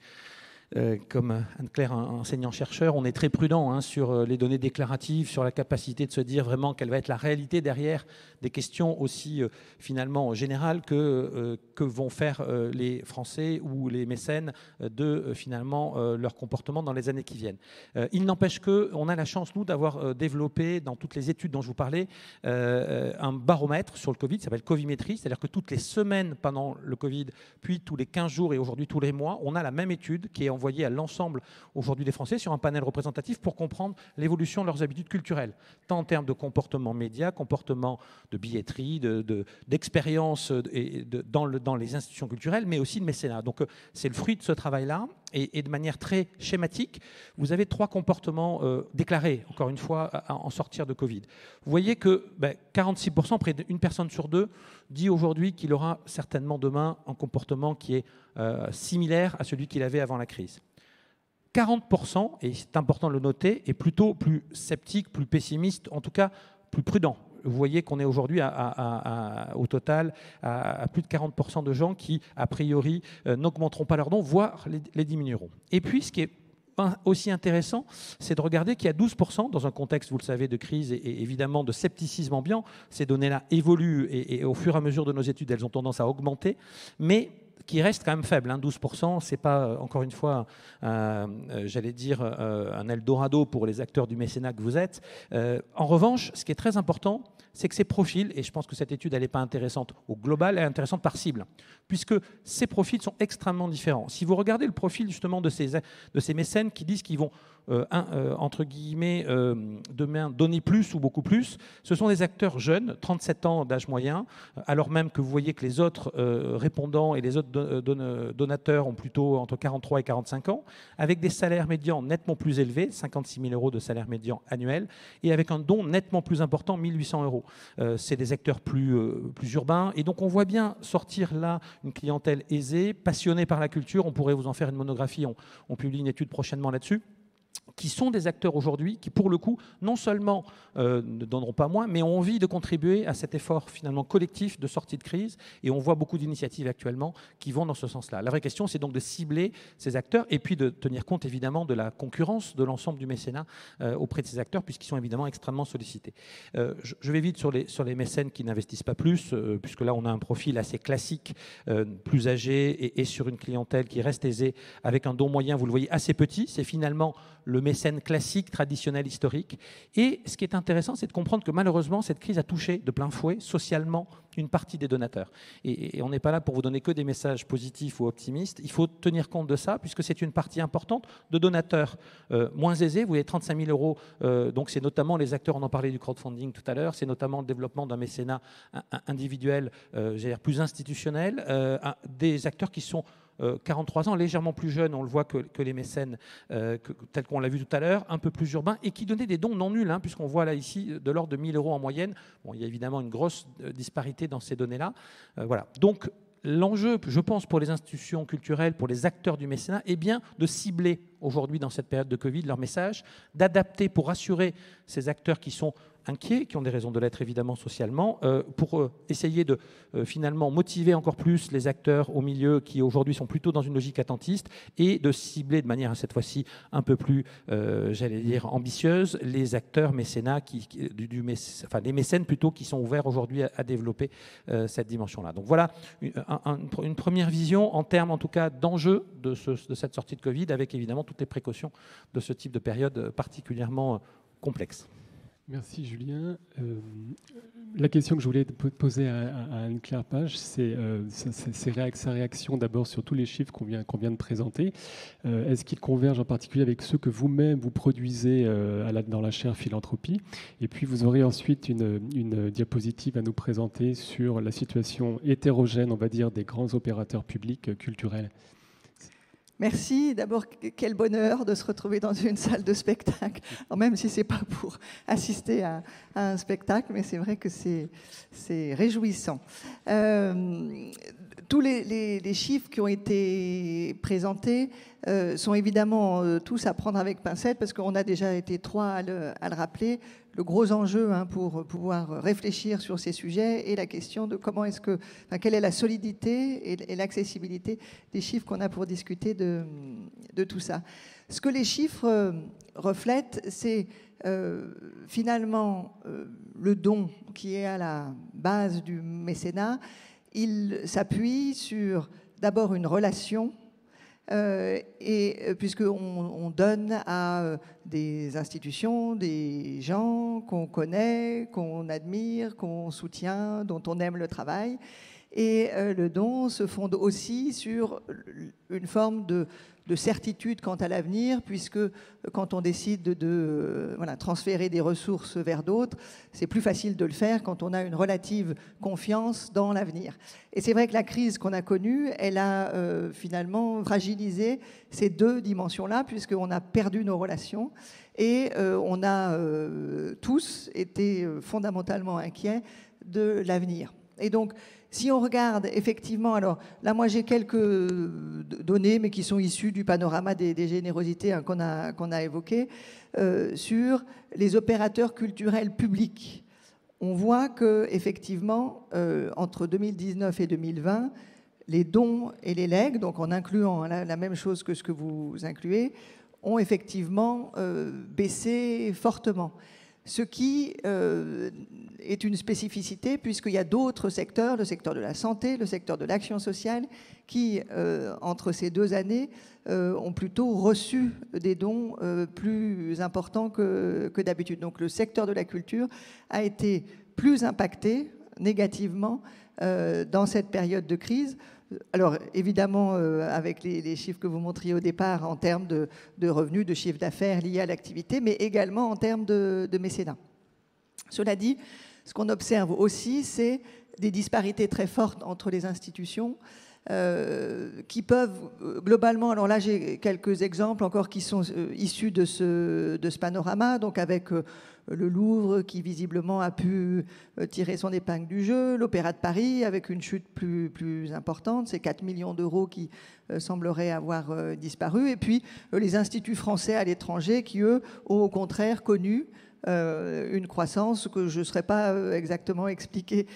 comme Anne-Claire, un enseignant-chercheur, on est très prudent hein, sur les données déclaratives, sur la capacité de se dire vraiment quelle va être la réalité derrière des questions aussi finalement générales que vont faire les Français ou les mécènes de finalement leur comportement dans les années qui viennent. Il n'empêche qu'on a la chance, nous, d'avoir développé dans toutes les études dont je vous parlais un baromètre sur le Covid, qui s'appelle Covimétrie, c'est-à-dire que toutes les semaines pendant le Covid, puis tous les 15 jours et aujourd'hui tous les mois, on a la même étude qui est envoyé à l'ensemble aujourd'hui des Français sur un panel représentatif pour comprendre l'évolution de leurs habitudes culturelles, tant en termes de comportement média, comportement de billetterie, d'expérience dans les institutions culturelles, mais aussi de mécénat. Donc c'est le fruit de ce travail-là. Et de manière très schématique, vous avez 3 comportements déclarés, encore une fois, en sortir de Covid. Vous voyez que 46%, près d'une personne sur 2, dit aujourd'hui qu'il aura certainement demain un comportement qui est similaire à celui qu'il avait avant la crise. 40%, et c'est important de le noter, est plutôt plus sceptique, plus pessimiste, en tout cas plus prudent. Vous voyez qu'on est aujourd'hui au total à plus de 40% de gens qui, a priori, n'augmenteront pas leurs dons, voire les diminueront. Et puis, ce qui est aussi intéressant, c'est de regarder qu'il y a 12% dans un contexte, vous le savez, de crise et évidemment de scepticisme ambiant. Ces données-là évoluent et au fur et à mesure de nos études, elles ont tendance à augmenter, mais qui reste quand même faible. 12%, ce n'est pas, encore une fois, j'allais dire, un Eldorado pour les acteurs du mécénat que vous êtes. En revanche, ce qui est très important, c'est que ces profils, et je pense que cette étude, elle n'est pas intéressante au global, elle est intéressante par cible, puisque ces profils sont extrêmement différents. Si vous regardez le profil justement de ces mécènes qui disent qu'ils vont, entre guillemets, demain donner plus ou beaucoup plus, ce sont des acteurs jeunes, 37 ans d'âge moyen, alors même que vous voyez que les autres répondants et les autres donateurs ont plutôt entre 43 et 45 ans, avec des salaires médians nettement plus élevés, 56 000 euros de salaire médian annuel, et avec un don nettement plus important, 1 800 euros. C'est des acteurs plus urbains, et donc on voit bien sortir là une clientèle aisée, passionnée par la culture. On pourrait vous en faire une monographie, on publie une étude prochainement là-dessus, qui sont des acteurs aujourd'hui qui, pour le coup, non seulement ne donneront pas moins, mais ont envie de contribuer à cet effort finalement collectif de sortie de crise. Et on voit beaucoup d'initiatives actuellement qui vont dans ce sens-là. La vraie question, c'est donc de cibler ces acteurs et puis de tenir compte évidemment de la concurrence de l'ensemble du mécénat auprès de ces acteurs, puisqu'ils sont évidemment extrêmement sollicités. Je vais vite sur les mécènes qui n'investissent pas plus, puisque là, on a un profil assez classique, plus âgé et sur une clientèle qui reste aisée, avec un don moyen, vous le voyez, assez petit. C'est finalement le mécène classique, traditionnel, historique. Et ce qui est intéressant, c'est de comprendre que malheureusement, cette crise a touché de plein fouet socialement une partie des donateurs. Et on n'est pas là pour vous donner que des messages positifs ou optimistes. Il faut tenir compte de ça, puisque c'est une partie importante de donateurs moins aisés. Vous voyez, 35 000 euros, donc c'est notamment les acteurs, on en parlait du crowdfunding tout à l'heure, c'est notamment le développement d'un mécénat individuel, plus institutionnel, des acteurs qui sont 43 ans, légèrement plus jeunes, on le voit que les mécènes, tels qu'on l'a vu tout à l'heure, un peu plus urbains, et qui donnaient des dons non nuls, puisqu'on voit là ici de l'ordre de 1 000 euros en moyenne. Bon, il y a évidemment une grosse disparité dans ces données-là. Voilà. Donc, l'enjeu, je pense, pour les institutions culturelles, pour les acteurs du mécénat, est bien de cibler aujourd'hui, dans cette période de Covid, leur message, d'adapter pour rassurer ces acteurs qui sont inquiets, qui ont des raisons de l'être évidemment socialement, pour essayer de finalement motiver encore plus les acteurs au milieu qui aujourd'hui sont plutôt dans une logique attentiste et de cibler de manière cette fois-ci un peu plus, j'allais dire, ambitieuse les acteurs mécénats, les mécènes plutôt qui sont ouverts aujourd'hui à développer cette dimension-là. Donc voilà une première vision en termes en tout cas d'enjeu de cette sortie de Covid, avec évidemment toutes les précautions de ce type de période particulièrement complexe. Merci Julien. La question que je voulais poser à Anne-Claire Page, c'est sa réaction d'abord sur tous les chiffres qu'on vient de présenter. Est-ce qu'ils convergent en particulier avec ceux que vous-même vous produisez dans la chaire philanthropie? Et puis vous aurez ensuite une diapositive à nous présenter sur la situation hétérogène, on va dire, des grands opérateurs publics culturels. Merci. D'abord, quel bonheur de se retrouver dans une salle de spectacle, même si ce n'est pas pour assister à un spectacle, mais c'est vrai que c'est réjouissant. Tous les chiffres qui ont été présentés sont évidemment tous à prendre avec pincette, parce qu'on a déjà été trois à le rappeler. Le gros enjeu pour pouvoir réfléchir sur ces sujets est la question de quelle est la solidité et l'accessibilité des chiffres qu'on a pour discuter de tout ça. Ce que les chiffres reflètent, c'est finalement le don qui est à la base du mécénat. Il s'appuie sur d'abord une relation, puisqu'on donne à des institutions, des gens qu'on connaît, qu'on admire, qu'on soutient, dont on aime le travail. Et le don se fonde aussi sur une forme de certitude quant à l'avenir, puisque quand on décide de transférer des ressources vers d'autres, c'est plus facile de le faire quand on a une relative confiance dans l'avenir. Et c'est vrai que la crise qu'on a connue, elle a finalement fragilisé ces deux dimensions-là, puisqu'on a perdu nos relations et on a tous été fondamentalement inquiets de l'avenir. Et donc, si on regarde effectivement, alors là moi j'ai quelques données mais qui sont issues du panorama des générosités qu'on a évoqué sur les opérateurs culturels publics. On voit que effectivement entre 2019 et 2020, les dons et les legs, donc en incluant la même chose que ce que vous incluez, ont effectivement baissé fortement. Ce qui est une spécificité, puisqu'il y a d'autres secteurs, le secteur de la santé, le secteur de l'action sociale, qui, entre ces 2 années, ont plutôt reçu des dons plus importants que d'habitude. Donc le secteur de la culture a été plus impacté négativement dans cette période de crise. Alors évidemment, avec les chiffres que vous montriez au départ en termes de revenus, de chiffre d'affaires liés à l'activité, mais également en termes de mécénat. Cela dit, ce qu'on observe aussi, c'est des disparités très fortes entre les institutions qui peuvent globalement, alors là j'ai quelques exemples encore qui sont issus de ce panorama, donc avec le Louvre qui visiblement a pu tirer son épingle du jeu, l'Opéra de Paris avec une chute plus importante, c'est 4 millions d'euros qui sembleraient avoir disparu, et puis les instituts français à l'étranger qui eux ont au contraire connu une croissance que je ne saurais pas exactement expliquer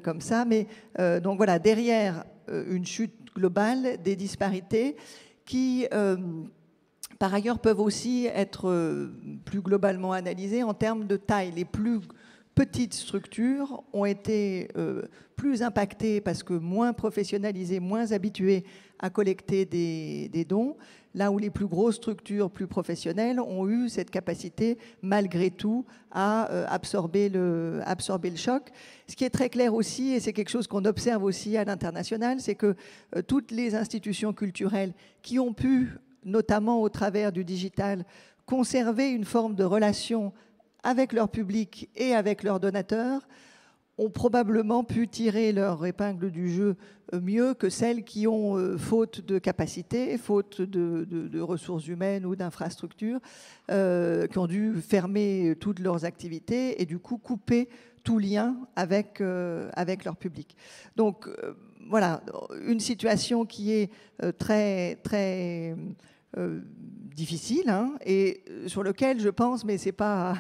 comme ça, mais donc voilà, derrière une chute globale, des disparités qui par ailleurs peuvent aussi être plus globalement analysées en termes de taille. Les plus petites structures ont été plus impactées parce que moins professionnalisées, moins habituées à collecter des dons, là où les plus grosses structures plus professionnelles ont eu cette capacité malgré tout à absorber le choc. Ce qui est très clair aussi, et c'est quelque chose qu'on observe aussi à l'international, c'est que toutes les institutions culturelles qui ont pu, notamment au travers du digital, conserver une forme de relation avec leur public et avec leurs donateurs, ont probablement pu tirer leur épingle du jeu mieux que celles qui ont, faute de capacité, faute de ressources humaines ou d'infrastructures, qui ont dû fermer toutes leurs activités et du coup couper tout lien avec leur public. Donc, voilà, une situation qui est très, très difficile, hein, et sur lequel je pense, mais ce n'est pas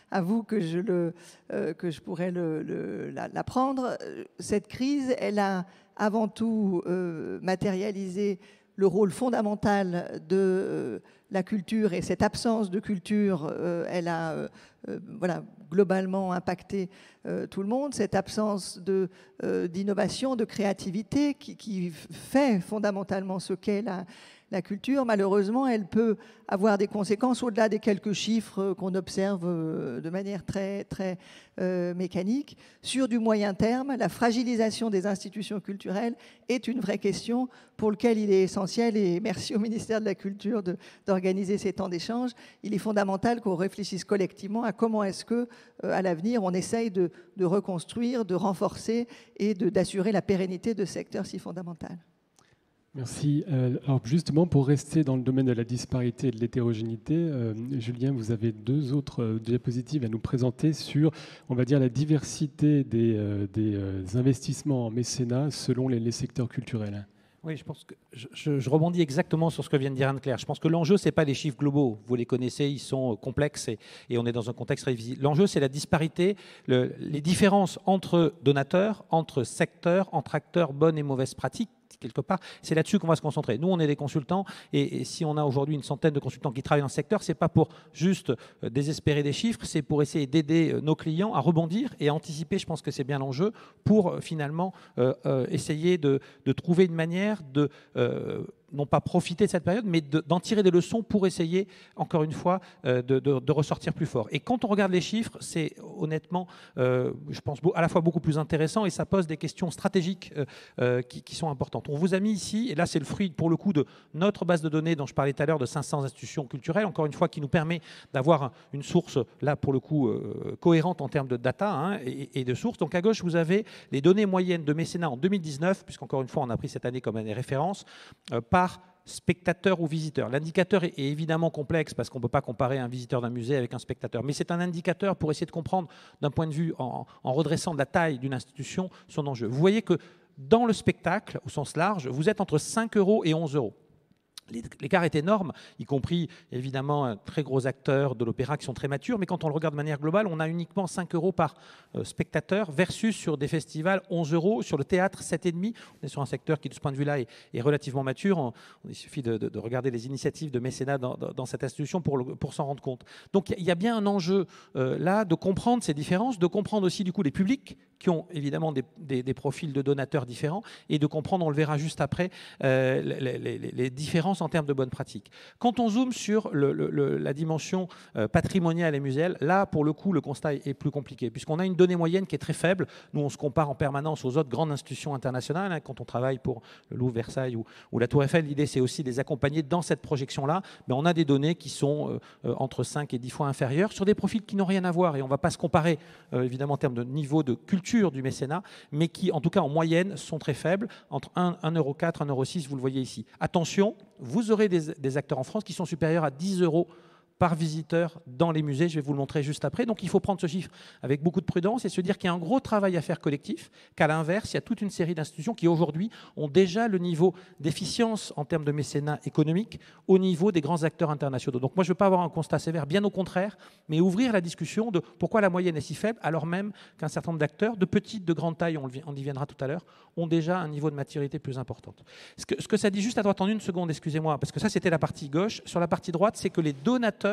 à vous que je pourrais l'apprendre, cette crise, elle a avant tout matérialisé le rôle fondamental de la culture, et cette absence de culture, elle a voilà, globalement impacté tout le monde, cette absence d'innovation, de créativité qui fait fondamentalement ce qu'est la culture. Malheureusement, elle peut avoir des conséquences au-delà des quelques chiffres qu'on observe de manière très, très mécanique. Sur du moyen terme, la fragilisation des institutions culturelles est une vraie question pour laquelle il est essentiel, et merci au ministère de la Culture d'organiser ces temps d'échange. Il est fondamental qu'on réfléchisse collectivement à comment est-ce que, à l'avenir, on essaye de reconstruire, de renforcer et d'assurer la pérennité de ce secteur si fondamental. Merci. Alors justement, pour rester dans le domaine de la disparité et de l'hétérogénéité, Julien, vous avez 2 autres diapositives à nous présenter sur, on va dire, la diversité des investissements en mécénat selon les secteurs culturels. Oui, je pense que je rebondis exactement sur ce que vient de dire Anne-Claire. Je pense que l'enjeu, ce n'est pas les chiffres globaux. Vous les connaissez, ils sont complexes et on est dans un contexte très visible. L'enjeu, c'est la disparité, les différences entre donateurs, entre secteurs, entre acteurs, bonnes et mauvaises pratiques. Quelque part, c'est là-dessus qu'on va se concentrer. Nous, on est des consultants, et si on a aujourd'hui une centaine de consultants qui travaillent dans le secteur, ce n'est pas pour juste désespérer des chiffres, c'est pour essayer d'aider nos clients à rebondir et à anticiper. Je pense que c'est bien l'enjeu pour finalement essayer de trouver une manière de non pas profiter de cette période, mais d'en tirer des leçons pour essayer, encore une fois, de ressortir plus fort. Et quand on regarde les chiffres, c'est honnêtement, je pense, à la fois beaucoup plus intéressant, et ça pose des questions stratégiques qui sont importantes. On vous a mis ici, et là c'est le fruit pour le coup de notre base de données dont je parlais tout à l'heure, de 500 institutions culturelles, encore une fois, qui nous permet d'avoir une source, là pour le coup, cohérente en termes de data, hein, et de sources. Donc à gauche, vous avez les données moyennes de mécénat en 2019, puisqu'encore une fois, on a pris cette année comme année référence, par spectateur ou visiteur. L'indicateur est évidemment complexe parce qu'on ne peut pas comparer un visiteur d'un musée avec un spectateur, mais c'est un indicateur pour essayer de comprendre d'un point de vue, en redressant la taille d'une institution, son enjeu. Vous voyez que dans le spectacle, au sens large, vous êtes entre 5 € et 11 €. L'écart est énorme, y compris évidemment un très gros acteurs de l'opéra qui sont très matures, mais quand on le regarde de manière globale, on a uniquement 5 € par spectateur versus sur des festivals 11 €, sur le théâtre 7,5 €. On est sur un secteur qui de ce point de vue-là est relativement mature. Il suffit de regarder les initiatives de mécénat dans cette institution pour s'en rendre compte. Donc il y a bien un enjeu là de comprendre ces différences, de comprendre aussi du coup les publics qui ont évidemment des profils de donateurs différents, et de comprendre, on le verra juste après, les différences en termes de bonnes pratiques. Quand on zoome sur la dimension patrimoniale et muséale, là, pour le coup, le constat est plus compliqué, puisqu'on a une donnée moyenne qui est très faible. Nous, on se compare en permanence aux autres grandes institutions internationales. Hein, quand on travaille pour le Louvre, Versailles ou la Tour Eiffel, l'idée, c'est aussi de les accompagner dans cette projection-là. Mais on a des données qui sont entre 5 et 10 fois inférieures, sur des profils qui n'ont rien à voir. Et on ne va pas se comparer, évidemment, en termes de niveau de culture du mécénat, mais qui, en tout cas en moyenne, sont très faibles, entre 1,04 €, 1,06 €, vous le voyez ici. Attention, vous aurez des acteurs en France qui sont supérieurs à 10 € par visiteur dans les musées. Je vais vous le montrer juste après. Donc il faut prendre ce chiffre avec beaucoup de prudence et se dire qu'il y a un gros travail à faire collectif, qu'à l'inverse, il y a toute une série d'institutions qui aujourd'hui ont déjà le niveau d'efficience en termes de mécénat économique au niveau des grands acteurs internationaux. Donc moi, je ne veux pas avoir un constat sévère, bien au contraire, mais ouvrir la discussion de pourquoi la moyenne est si faible, alors même qu'un certain nombre d'acteurs, de petite, de grande taille, on y viendra tout à l'heure, ont déjà un niveau de maturité plus important. Ce que ça dit juste à droite en une seconde, excusez-moi, parce que ça, c'était la partie gauche. Sur la partie droite, c'est que les donateurs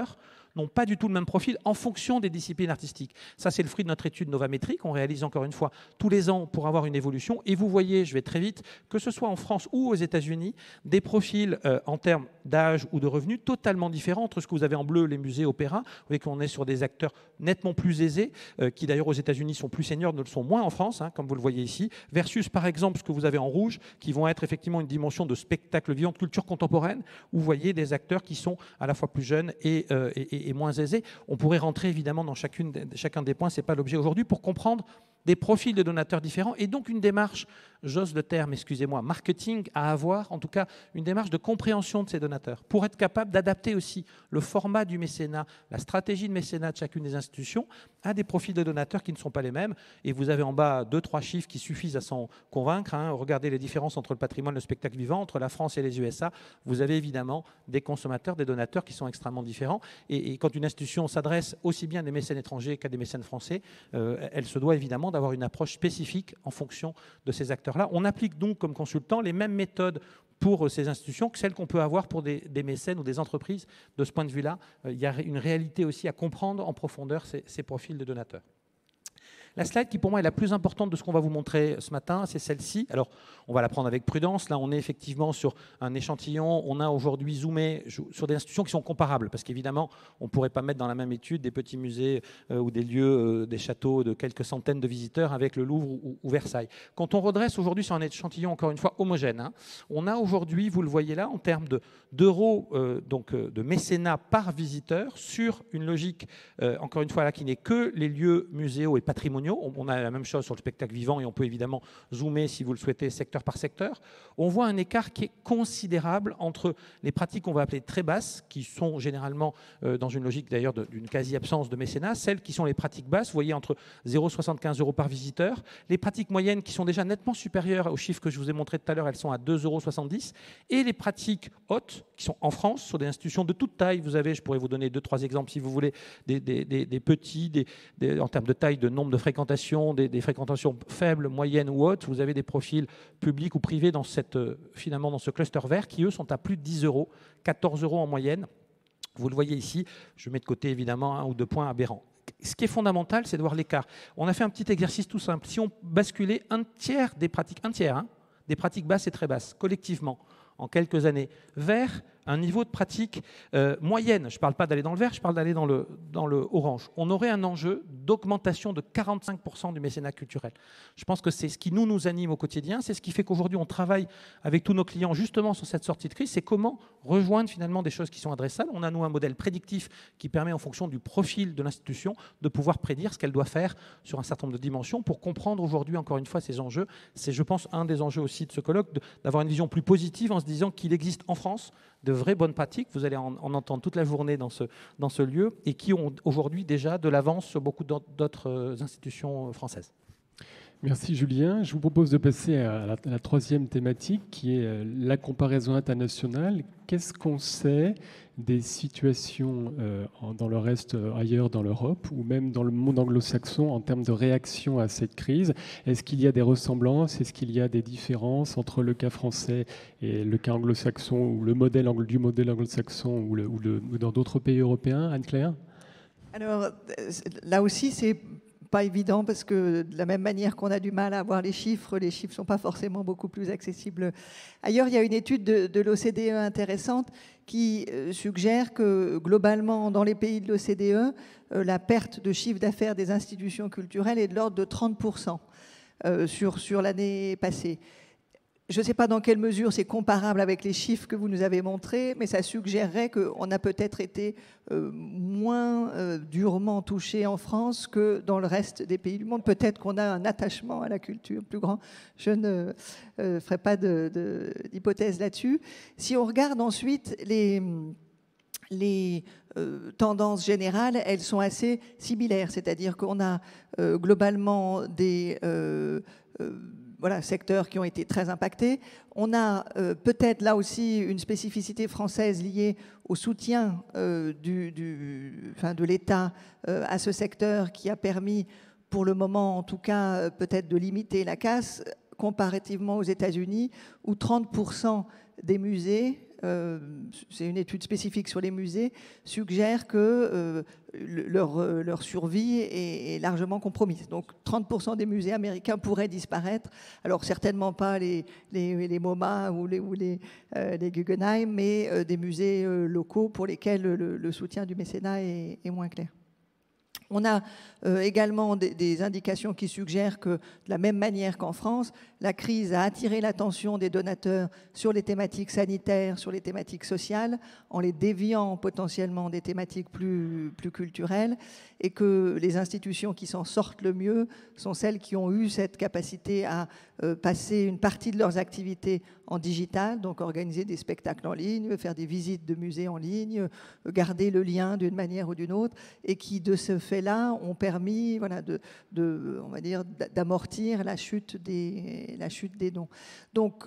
n'ont pas du tout le même profil en fonction des disciplines artistiques. Ça, c'est le fruit de notre étude Novamétrie qu'on réalise encore une fois tous les ans pour avoir une évolution. Et vous voyez, je vais très vite, que ce soit en France ou aux États-Unis, des profils en termes d'âge ou de revenus totalement différents entre ce que vous avez en bleu, les musées, opéra. Vous voyez qu'on est sur des acteurs nettement plus aisés, qui d'ailleurs aux États-Unis sont plus seniors, ne le sont moins en France, hein, comme vous le voyez ici, versus par exemple ce que vous avez en rouge, qui vont être effectivement une dimension de spectacle vivant, de culture contemporaine, où vous voyez des acteurs qui sont à la fois plus jeunes et moins aisés. On pourrait rentrer évidemment dans chacun des points, ce n'est pas l'objet aujourd'hui, pour comprendre des profils de donateurs différents et donc une démarche, j'ose le terme, excusez-moi, marketing à avoir, en tout cas une démarche de compréhension de ces donateurs pour être capable d'adapter aussi le format du mécénat, la stratégie de mécénat de chacune des institutions à des profils de donateurs qui ne sont pas les mêmes. Et vous avez en bas 2-3 chiffres qui suffisent à s'en convaincre. Regardez les différences entre le patrimoine et le spectacle vivant, entre la France et les USA. Vous avez évidemment des consommateurs, des donateurs qui sont extrêmement différents. Et quand une institution s'adresse aussi bien à des mécènes étrangers qu'à des mécènes français, elle se doit évidemment d'avoir une approche spécifique en fonction de ces acteurs-là. On applique donc comme consultant les mêmes méthodes pour ces institutions que celles qu'on peut avoir pour des mécènes ou des entreprises. De ce point de vue-là, il y a une réalité aussi à comprendre en profondeur ces profils de donateurs. La slide qui pour moi est la plus importante de ce qu'on va vous montrer ce matin, c'est celle-ci. Alors, on va la prendre avec prudence. Là, on est effectivement sur un échantillon. On a aujourd'hui zoomé sur des institutions qui sont comparables, parce qu'évidemment, on ne pourrait pas mettre dans la même étude des petits musées ou des lieux, des châteaux de quelques centaines de visiteurs avec le Louvre ou Versailles. Quand on redresse aujourd'hui sur un échantillon, encore une fois, homogène, on a aujourd'hui, vous le voyez là, en termes d'euros de mécénat par visiteur sur une logique, encore une fois, là, qui n'est que les lieux muséaux et patrimoniaux. On a la même chose sur le spectacle vivant et on peut évidemment zoomer, si vous le souhaitez, secteur par secteur. On voit un écart qui est considérable entre les pratiques qu'on va appeler très basses, qui sont généralement dans une logique d'ailleurs d'une quasi-absence de mécénat, celles qui sont les pratiques basses, vous voyez, entre 0,75 € par visiteur, les pratiques moyennes qui sont déjà nettement supérieures aux chiffres que je vous ai montrés tout à l'heure, elles sont à 2,70 €, et les pratiques hautes, qui sont en France, sur des institutions de toute taille. Vous avez, je pourrais vous donner 2-3 exemples si vous voulez, des petits, en termes de taille, de nombre de fréquentations, des fréquentations faibles, moyennes ou hautes. Vous avez des profils publics ou privés finalement dans ce cluster vert qui, eux, sont à plus de 10 €, 14 € en moyenne. Vous le voyez ici, je mets de côté évidemment 1 ou 2 points aberrants. Ce qui est fondamental, c'est de voir l'écart. On a fait un petit exercice tout simple. Si on basculait un tiers des pratiques basses et très basses, collectivement, en quelques années, vers un niveau de pratique moyenne. Je ne parle pas d'aller dans le vert, je parle d'aller dans le orange. On aurait un enjeu d'augmentation de 45% du mécénat culturel. Je pense que c'est ce qui nous anime au quotidien, c'est ce qui fait qu'aujourd'hui on travaille avec tous nos clients justement sur cette sortie de crise, c'est comment rejoindre finalement des choses qui sont adressables. On a nous un modèle prédictif qui permet en fonction du profil de l'institution de pouvoir prédire ce qu'elle doit faire sur un certain nombre de dimensions pour comprendre aujourd'hui encore une fois ces enjeux. C'est je pense un des enjeux aussi de ce colloque, d'avoir une vision plus positive en se disant qu'il existe en France de vraies bonnes pratiques, vous allez en entendre toute la journée dans ce lieu, et qui ont aujourd'hui déjà de l'avance sur beaucoup d'autres institutions françaises. Merci Julien. Je vous propose de passer à la troisième thématique qui est la comparaison internationale. Qu'est-ce qu'on sait des situations dans le reste, ailleurs dans l'Europe ou même dans le monde anglo-saxon en termes de réaction à cette crise? Est-ce qu'il y a des ressemblances? Est-ce qu'il y a des différences entre le cas français et le cas anglo-saxon ou le modèle du modèle anglo-saxon ou dans d'autres pays européens? Anne-Claire? Alors là aussi, c'est pas évident parce que de la même manière qu'on a du mal à avoir les chiffres ne sont pas forcément beaucoup plus accessibles ailleurs. Il y a une étude de l'OCDE intéressante qui suggère que globalement dans les pays de l'OCDE, la perte de chiffre d'affaires des institutions culturelles est de l'ordre de 30% sur l'année passée. Je ne sais pas dans quelle mesure c'est comparable avec les chiffres que vous nous avez montrés, mais ça suggérerait qu'on a peut-être été moins durement touché en France que dans le reste des pays du monde. Peut-être qu'on a un attachement à la culture plus grand. Je ne ferai pas d'hypothèse là-dessus. Si on regarde ensuite les tendances générales, elles sont assez similaires. C'est-à-dire qu'on a globalement des secteurs qui ont été très impactés. On a peut-être là aussi une spécificité française liée au soutien de l'État à ce secteur qui a permis, pour le moment en tout cas, peut-être de limiter la casse comparativement aux États-Unis où 30% des musées, c'est une étude spécifique sur les musées, suggère que leur survie est largement compromise. Donc 30% des musées américains pourraient disparaître. Alors certainement pas les MoMA ou les Guggenheim, mais des musées locaux pour lesquels le soutien du mécénat est moins clair. On a également des indications qui suggèrent que, de la même manière qu'en France, la crise a attiré l'attention des donateurs sur les thématiques sanitaires, sur les thématiques sociales, en les déviant potentiellement des thématiques plus culturelles, et que les institutions qui s'en sortent le mieux sont celles qui ont eu cette capacité à passer une partie de leurs activités en digital, donc organiser des spectacles en ligne, faire des visites de musées en ligne, garder le lien d'une manière ou d'une autre, et qui, de ce fait-là, ont permis on va dire, d'amortir la chute des dons. Donc,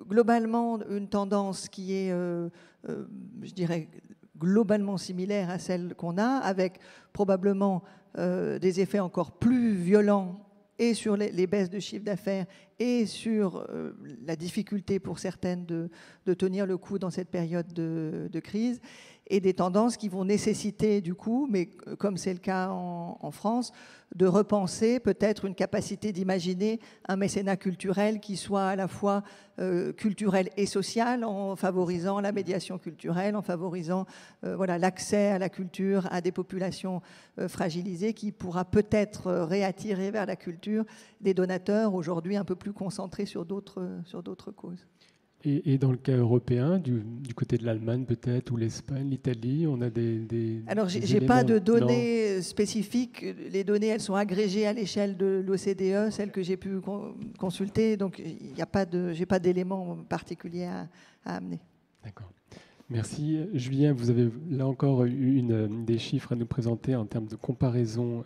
globalement, une tendance qui est, je dirais, globalement similaire à celle qu'on a, avec probablement des effets encore plus violents et sur les baisses de chiffre d'affaires et sur la difficulté pour certaines de tenir le coup dans cette période de crise, et des tendances qui vont nécessiter du coup, mais comme c'est le cas en France, de repenser peut-être une capacité d'imaginer un mécénat culturel qui soit à la fois culturel et social, en favorisant la médiation culturelle, en favorisant l'accès à la culture à des populations fragilisées, qui pourra peut-être réattirer vers la culture des donateurs aujourd'hui un peu plus concentrés sur d'autres causes. Et dans le cas européen, du côté de l'Allemagne peut-être, ou l'Espagne, l'Italie, on a des Alors, je n'ai pas de données spécifiques. Les données, elles sont agrégées à l'échelle de l'OCDE, celles que j'ai pu consulter. Donc, je n'ai pas d'éléments particuliers à amener. D'accord. Merci. Julien, vous avez là encore des chiffres à nous présenter en termes de comparaison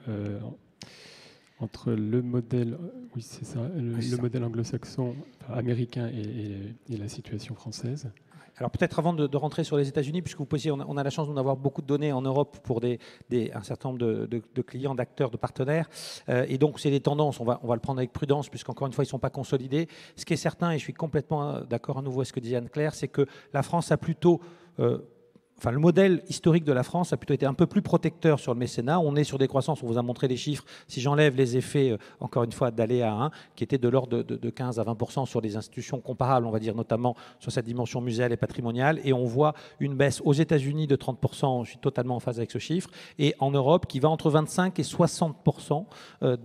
entre le modèle, oui, c'est ça, le modèle anglo-saxon, américain et la situation française. Alors peut-être avant de rentrer sur les États-Unis, puisque vous posiez, on a la chance d'en avoir beaucoup de données en Europe pour un certain nombre de clients, d'acteurs, de partenaires. Et donc c'est des tendances, on va le prendre avec prudence, puisqu'encore une fois, ils ne sont pas consolidés. Ce qui est certain, et je suis complètement d'accord à nouveau avec ce que disait Anne-Claire, c'est que la France a plutôt... le modèle historique de la France a plutôt été un peu plus protecteur sur le mécénat. On est sur des croissances, on vous a montré les chiffres. Si j'enlève les effets, encore une fois, d'aléa 1, qui étaient de l'ordre de 15 à 20% sur des institutions comparables, on va dire notamment sur cette dimension muséale et patrimoniale. Et on voit une baisse aux États-Unis de 30%, je suis totalement en phase avec ce chiffre, et en Europe qui va entre 25 et 60%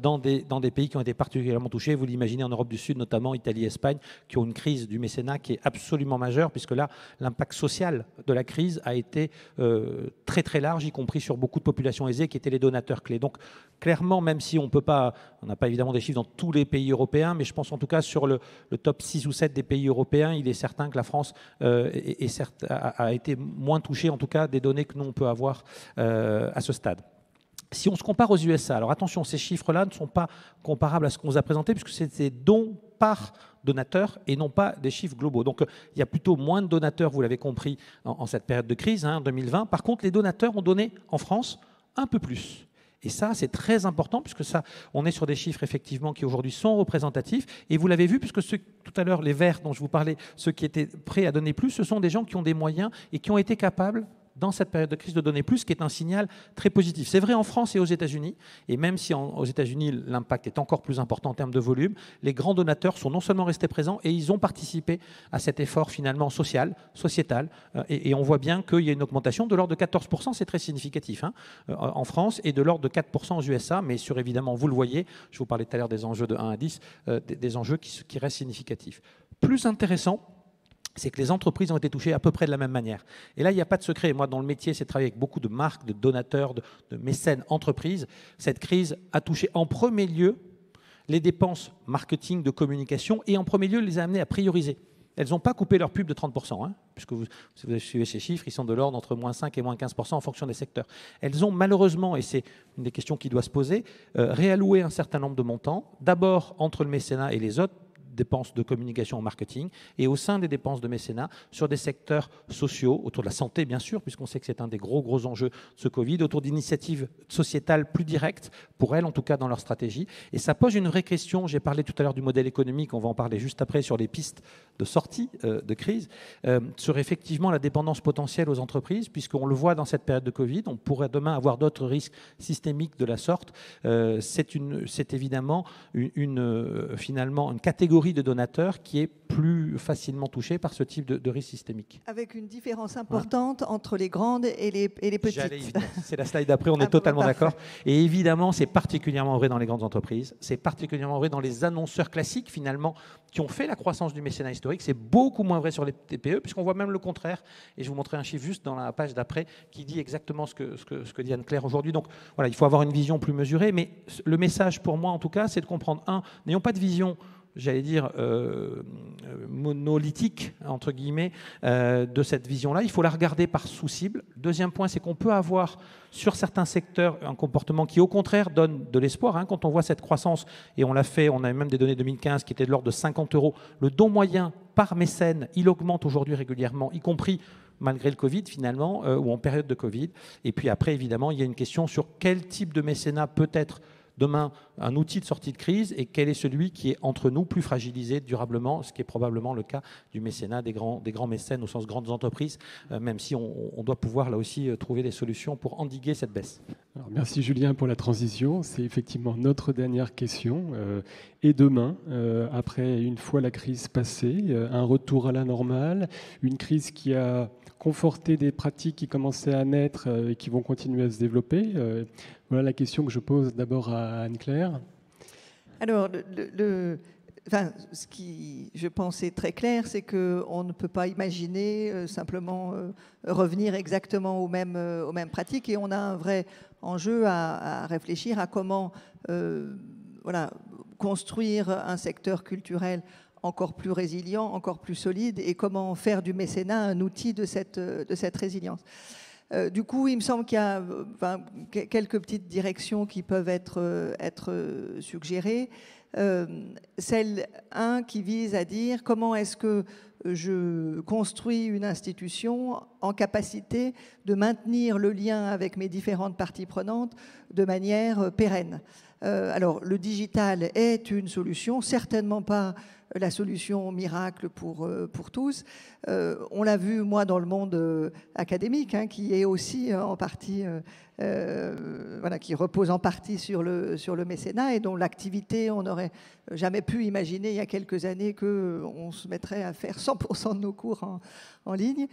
dans des pays qui ont été particulièrement touchés. Vous l'imaginez en Europe du Sud, notamment Italie et Espagne, qui ont une crise du mécénat qui est absolument majeure, puisque là, l'impact social de la crise a été très très large, y compris sur beaucoup de populations aisées qui étaient les donateurs clés. Donc clairement, même si on n'a pas évidemment des chiffres dans tous les pays européens, mais je pense en tout cas sur le top 6 ou 7 des pays européens, il est certain que la France a été moins touchée, en tout cas des données que nous on peut avoir à ce stade. Si on se compare aux USA, alors attention, ces chiffres-là ne sont pas comparables à ce qu'on vous a présenté, puisque c'est des dons par donateurs et non pas des chiffres globaux. Donc il y a plutôt moins de donateurs, vous l'avez compris, en cette période de crise, 2020. Par contre, les donateurs ont donné en France un peu plus. Et ça, c'est très important, puisque ça, on est sur des chiffres effectivement qui aujourd'hui sont représentatifs. Et vous l'avez vu, puisque tout à l'heure, les verts dont je vous parlais, ceux qui étaient prêts à donner plus, ce sont des gens qui ont des moyens et qui ont été capables, dans cette période de crise, de donner plus, ce qui est un signal très positif. C'est vrai en France et aux États-Unis, et même si aux États-Unis, l'impact est encore plus important en termes de volume, les grands donateurs sont non seulement restés présents, et ils ont participé à cet effort finalement social, sociétal, et on voit bien qu'il y a une augmentation de l'ordre de 14%, c'est très significatif, en France, et de l'ordre de 4% aux USA, mais sur évidemment, vous le voyez, je vous parlais tout à l'heure des enjeux de 1 à 10, des enjeux qui restent significatifs. Plus intéressant, c'est que les entreprises ont été touchées à peu près de la même manière. Et là, il n'y a pas de secret. Moi, dans le métier, c'est de travailler avec beaucoup de marques, de donateurs, de mécènes, entreprises. Cette crise a touché en premier lieu les dépenses marketing, de communication, et en premier lieu, les a amenées à prioriser. Elles n'ont pas coupé leur pub de 30%, puisque si vous suivez ces chiffres, ils sont de l'ordre entre moins 5 et moins 15% en fonction des secteurs. Elles ont malheureusement, et c'est une des questions qui doit se poser, réalloué un certain nombre de montants, d'abord entre le mécénat et les autres dépenses de communication en marketing, et au sein des dépenses de mécénat sur des secteurs sociaux, autour de la santé bien sûr, puisqu'on sait que c'est un des gros enjeux de ce Covid, autour d'initiatives sociétales plus directes, pour elles en tout cas dans leur stratégie. Et ça pose une vraie question, j'ai parlé tout à l'heure du modèle économique, on va en parler juste après sur les pistes de sortie de crise, sur effectivement la dépendance potentielle aux entreprises, puisqu'on le voit dans cette période de Covid, on pourrait demain avoir d'autres risques systémiques de la sorte. C'est évidemment finalement une catégorie catégorie de donateurs qui est plus facilement touchée par ce type de risque systémique. Avec une différence importante entre les grandes et les petites. C'est la slide d'après, on est totalement d'accord. Et évidemment, c'est particulièrement vrai dans les grandes entreprises, c'est particulièrement vrai dans les annonceurs classiques, finalement, qui ont fait la croissance du mécénat historique. C'est beaucoup moins vrai sur les TPE, puisqu'on voit même le contraire. Et je vous montrerai un chiffre juste dans la page d'après qui dit exactement ce que dit Anne-Claire aujourd'hui. Donc voilà, il faut avoir une vision plus mesurée. Mais le message pour moi, en tout cas, c'est de comprendre, n'ayons pas de vision, j'allais dire, monolithique, entre guillemets, de cette vision-là. Il faut la regarder par sous-cible. Deuxième point, c'est qu'on peut avoir sur certains secteurs un comportement qui, au contraire, donne de l'espoir. Quand on voit cette croissance, et on l'a fait, on a même des données 2015 qui étaient de l'ordre de 50 €. Le don moyen par mécène, il augmente aujourd'hui régulièrement, y compris malgré le Covid, finalement, ou en période de Covid. Et puis après, évidemment, il y a une question sur quel type de mécénat peut être demain un outil de sortie de crise et quel est celui qui est entre nous plus fragilisé durablement, ce qui est probablement le cas du mécénat des grands mécènes au sens grandes entreprises, même si on doit pouvoir là aussi trouver des solutions pour endiguer cette baisse. Alors, merci Julien pour la transition. C'est effectivement notre dernière question. Et demain, après une fois la crise passée, un retour à la normale, une crise qui a conforté des pratiques qui commençaient à naître et qui vont continuer à se développer. Voilà la question que je pose d'abord à Anne-Claire. Alors, ce qui, je pense, est très clair, c'est qu'on ne peut pas imaginer simplement revenir exactement aux mêmes pratiques, et on a un vrai enjeu à réfléchir à comment construire un secteur culturel encore plus résilient, encore plus solide, et comment faire du mécénat un outil de cette résilience. Du coup, il me semble qu'il y a quelques petites directions qui peuvent être suggérées. Celle 1 qui vise à dire comment est-ce que je construis une institution en capacité de maintenir le lien avec mes différentes parties prenantes de manière pérenne. Alors, le digital est une solution, certainement pas la solution miracle pour tous. On l'a vu, moi, dans le monde académique, qui est aussi en partie, qui repose en partie sur le mécénat et dont l'activité, on n'aurait jamais pu imaginer il y a quelques années qu'on se mettrait à faire 100% de nos cours en ligne.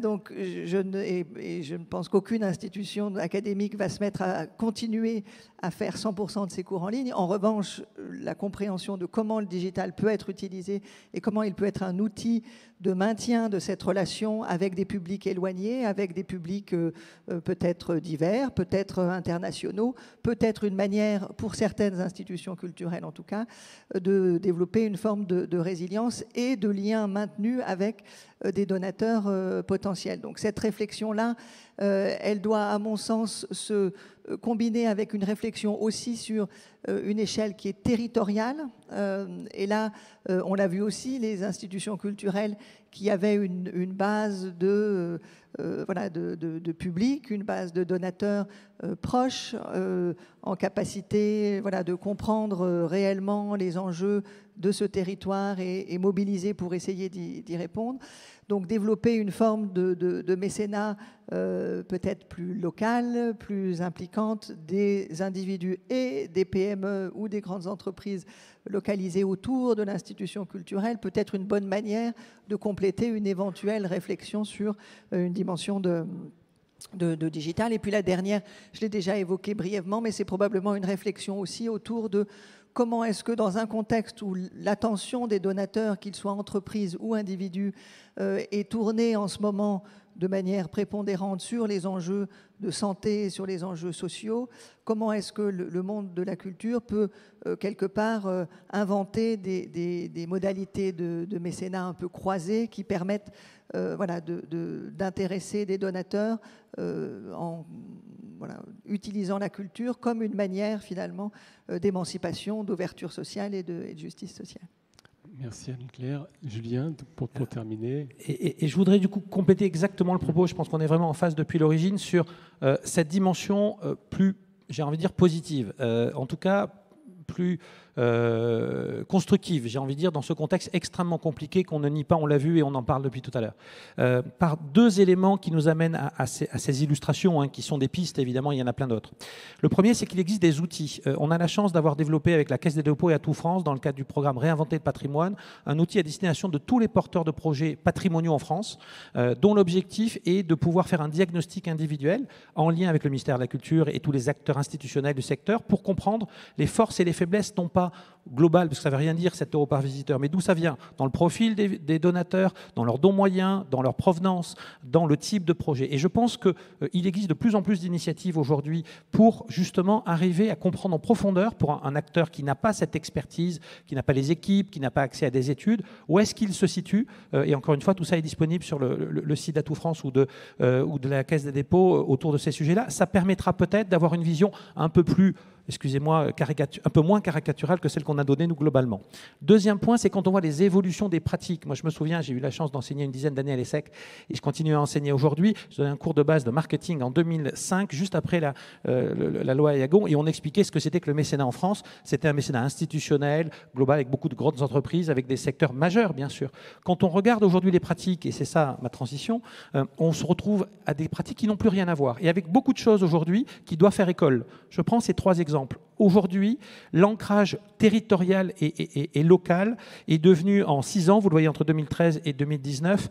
Donc, je ne pense qu'aucune institution académique va se mettre à continuer à faire 100% de ses cours en ligne. En revanche, la compréhension de comment le digital peut être utilisé et comment il peut être un outil de maintien de cette relation avec des publics éloignés, avec des publics peut-être divers, peut-être internationaux, peut-être une manière, pour certaines institutions culturelles en tout cas, de développer une forme de résilience et de lien maintenu avec des donateurs potentiels. Donc cette réflexion-là, elle doit, à mon sens, se combiner avec une réflexion aussi sur une échelle qui est territoriale. Et là, on l'a vu aussi, les institutions culturelles qui avaient une base de public, une base de donateurs proches, en capacité de comprendre réellement les enjeux de ce territoire et mobiliser pour essayer d'y répondre. Donc développer une forme de mécénat peut-être plus locale, plus impliquante des individus et des PME ou des grandes entreprises localisées autour de l'institution culturelle, peut être une bonne manière de compléter une éventuelle réflexion sur une dimension de digital. Et puis la dernière, je l'ai déjà évoquée brièvement, mais c'est probablement une réflexion aussi autour de comment est-ce que dans un contexte où l'attention des donateurs, qu'ils soient entreprises ou individus, est tournée en ce moment de manière prépondérante sur les enjeux de santé, sur les enjeux sociaux, comment est-ce que le monde de la culture peut quelque part inventer des modalités de mécénat un peu croisées qui permettent d'intéresser des donateurs en utilisant la culture comme une manière finalement d'émancipation, d'ouverture sociale et de justice sociale. Merci Anne-Claire. Julien, pour terminer. Et je voudrais du coup compléter exactement le propos. Je pense qu'on est vraiment en phase depuis l'origine sur cette dimension plus, j'ai envie de dire, positive. En tout cas, plus constructive, j'ai envie de dire, dans ce contexte extrêmement compliqué qu'on ne nie pas, on l'a vu et on en parle depuis tout à l'heure. Par deux éléments qui nous amènent à ces illustrations, hein, qui sont des pistes, évidemment, il y en a plein d'autres. Le premier, c'est qu'il existe des outils. On a la chance d'avoir développé avec la Caisse des dépôts et Atout France, dans le cadre du programme Réinventer le patrimoine, un outil à destination de tous les porteurs de projets patrimoniaux en France, dont l'objectif est de pouvoir faire un diagnostic individuel en lien avec le ministère de la Culture et tous les acteurs institutionnels du secteur pour comprendre les forces et les faiblesses, non pas globales, parce que ça ne veut rien dire 7 € par visiteur, mais d'où ça vient, dans le profil des donateurs, dans leurs dons moyens, dans leur provenance, dans le type de projet. Et je pense qu'il existe de plus en plus d'initiatives aujourd'hui pour justement arriver à comprendre en profondeur, pour un acteur qui n'a pas cette expertise, qui n'a pas les équipes, qui n'a pas accès à des études, où est-ce qu'il se situe. Et encore une fois, tout ça est disponible sur le site d'Atout France ou de la Caisse des dépôts autour de ces sujets-là. Ça permettra peut-être d'avoir une vision un peu plus, excusez-moi, un peu moins caricaturale que celle qu'on a donnée, nous, globalement. Deuxième point, c'est quand on voit les évolutions des pratiques. Moi, je me souviens, j'ai eu la chance d'enseigner une dizaine d'années à l'ESSEC et je continue à enseigner aujourd'hui. Je donnais un cours de base de marketing en 2005, juste après la loi Ayagon, et on expliquait ce que c'était que le mécénat en France. C'était un mécénat institutionnel, global, avec beaucoup de grandes entreprises, avec des secteurs majeurs, bien sûr. Quand on regarde aujourd'hui les pratiques, et c'est ça ma transition, on se retrouve à des pratiques qui n'ont plus rien à voir. Et avec beaucoup de choses aujourd'hui qui doivent faire école. Je prends ces trois exemples. Aujourd'hui, l'ancrage territorial et local est devenu, en 6 ans, vous le voyez entre 2013 et 2019,